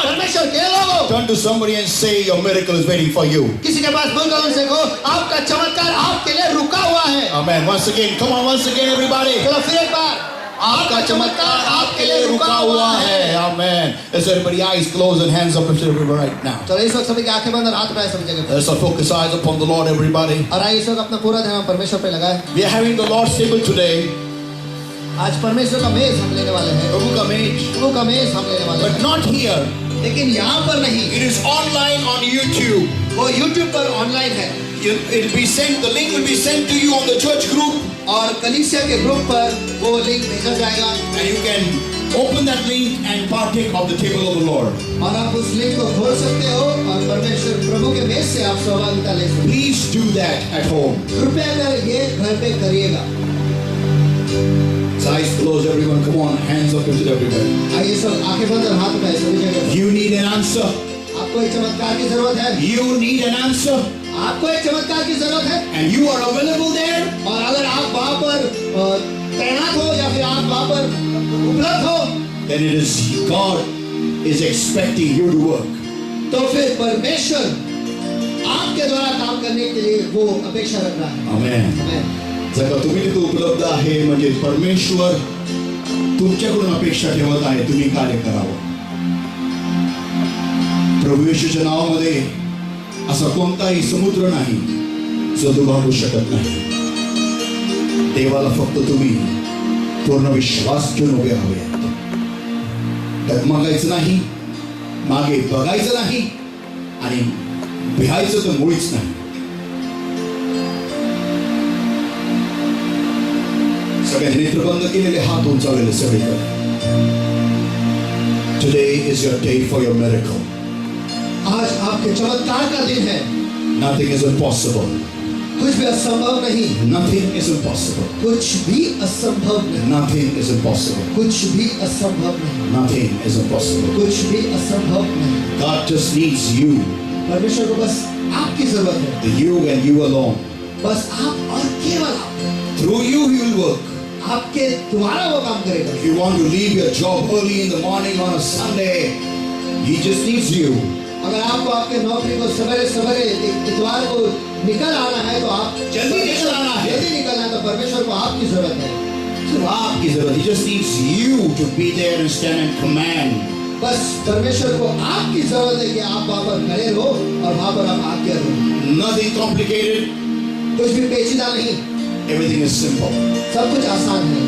Speaker 2: परमेश्वर के लोगों,
Speaker 1: Turn to somebody and say your miracle is waiting for you.
Speaker 2: किसी के पास बोलकर उनसे कहो आपका चमत्कार आपके लिए रुका हुआ है।
Speaker 1: Amen. Once again, come on, once again, everybody.
Speaker 2: चलो फिर एक बार,
Speaker 1: आपका चमत्कार आपके लिए रुका हुआ है। Amen. Let's everybody eyes closed and hands up right now.
Speaker 2: चलो इस वक्त सभी की आंखें बंद और हाथ उठाए सभी जगह।
Speaker 1: Let's focus eyes upon the Lord, everybody.
Speaker 2: और आइए इस वक्त अपना पूरा ध्यान परमेश्वर पे लगाए।
Speaker 1: We are having the Lord's table today.
Speaker 2: आज परमेश्वर का मेज हम लेने वाले हैं।
Speaker 1: प्रभु का मेज,
Speaker 2: प्रभु का मेज हम लेने वाले
Speaker 1: but
Speaker 2: हैं,
Speaker 1: not here.
Speaker 2: लेकिन यहाँ पर नहीं।
Speaker 1: It is online on YouTube.
Speaker 2: वो YouTube पर ऑनलाइन है
Speaker 1: It will be sent. The link will be sent to you on the church group,
Speaker 2: और कलीसिया के ग्रुप पर वो लिंक भेजा जाएगा
Speaker 1: and you can open that link and partake of the table of the Lord.
Speaker 2: और आप उस लिंक को खोल सकते हो और परमेश्वर प्रभु के मेज से आप सहभागिता ले सकते
Speaker 1: Please do that at home.
Speaker 2: हो। कृपया कर ये घर पे करिएगा।
Speaker 1: eyes closed, everyone, come on, hands up to everybody.
Speaker 2: आइए सब आंखें बंद और हाथ उठाए सभी जगह।
Speaker 1: You need an answer.
Speaker 2: आपको एक चमत्कार की जरूरत है।
Speaker 1: You need an answer.
Speaker 2: आपको एक चमत्कार की जरूरत है।
Speaker 1: And you are available there.
Speaker 2: और अगर आप वहाँ पर तैनात हो या फिर आप वहाँ पर उपलब्ध हो,
Speaker 1: Then it is God is expecting you to work.
Speaker 2: तो फिर परमेश्वर आपके द्वारा काम करने के लिए वो अपेक्षा रख रहा है।
Speaker 1: Amen.
Speaker 2: आमेन।
Speaker 1: जर का तुम्ही तिथे उपलब्ध आहे म्हणजे परमेश्वर तुमच्याकडून अपेक्षा ठेवत आहे तुम्ही कार्य करावं. प्रभू येशूच्या नावामध्ये असा कोणताही समुद्र नाही जो दुभागू शकत नाही. देवाला फक्त तुम्ही पूर्ण विश्वास घेऊन उभे हवे. डगमगायचं नाही, मागे बघायचं नाही आणि भिहायचं तर मुळीच नाही. सगळे नेत्र बंद केलेले हात उंचावलेले सगळीकडे. Today is your day for your miracle.
Speaker 2: आज आपके चमत्कार का दिन है।
Speaker 1: Nothing is impossible.
Speaker 2: कुछ भी असंभव नहीं।
Speaker 1: Nothing is impossible.
Speaker 2: कुछ भी असंभव नहीं।
Speaker 1: Nothing is impossible.
Speaker 2: कुछ भी असंभव नहीं।
Speaker 1: Nothing is impossible.
Speaker 2: कुछ भी असंभव नहीं।
Speaker 1: God just needs you.
Speaker 2: परमेश्वर को बस आपकी जरूरत है।
Speaker 1: The you and you alone.
Speaker 2: बस आप और केवल आप।
Speaker 1: Through you he will work.
Speaker 2: आपके द्वारा वो काम करेगा।
Speaker 1: If you want to leave your job early in the morning on a Sunday, he just needs you.
Speaker 2: अगर आपको आपके नौकरी को सवेरे इतवार को निकल आना है तो आप
Speaker 1: जल्दी निकल आना है।
Speaker 2: जल्दी निकलना है तो परमेश्वर को आपकी जरूरत है।
Speaker 1: सिर्फ आपकी जरूरत. He just needs you to be there and stand and command.
Speaker 2: बस परमेश्वर को आपकी जरूरत है कि आप वहाँ पर खड़े रहो और वहाँ पर आप आज्ञा दो।
Speaker 1: Nothing complicated.
Speaker 2: कुछ भी पेचीदा नहीं,
Speaker 1: Everything is simple.
Speaker 2: सब कुछ आसान है।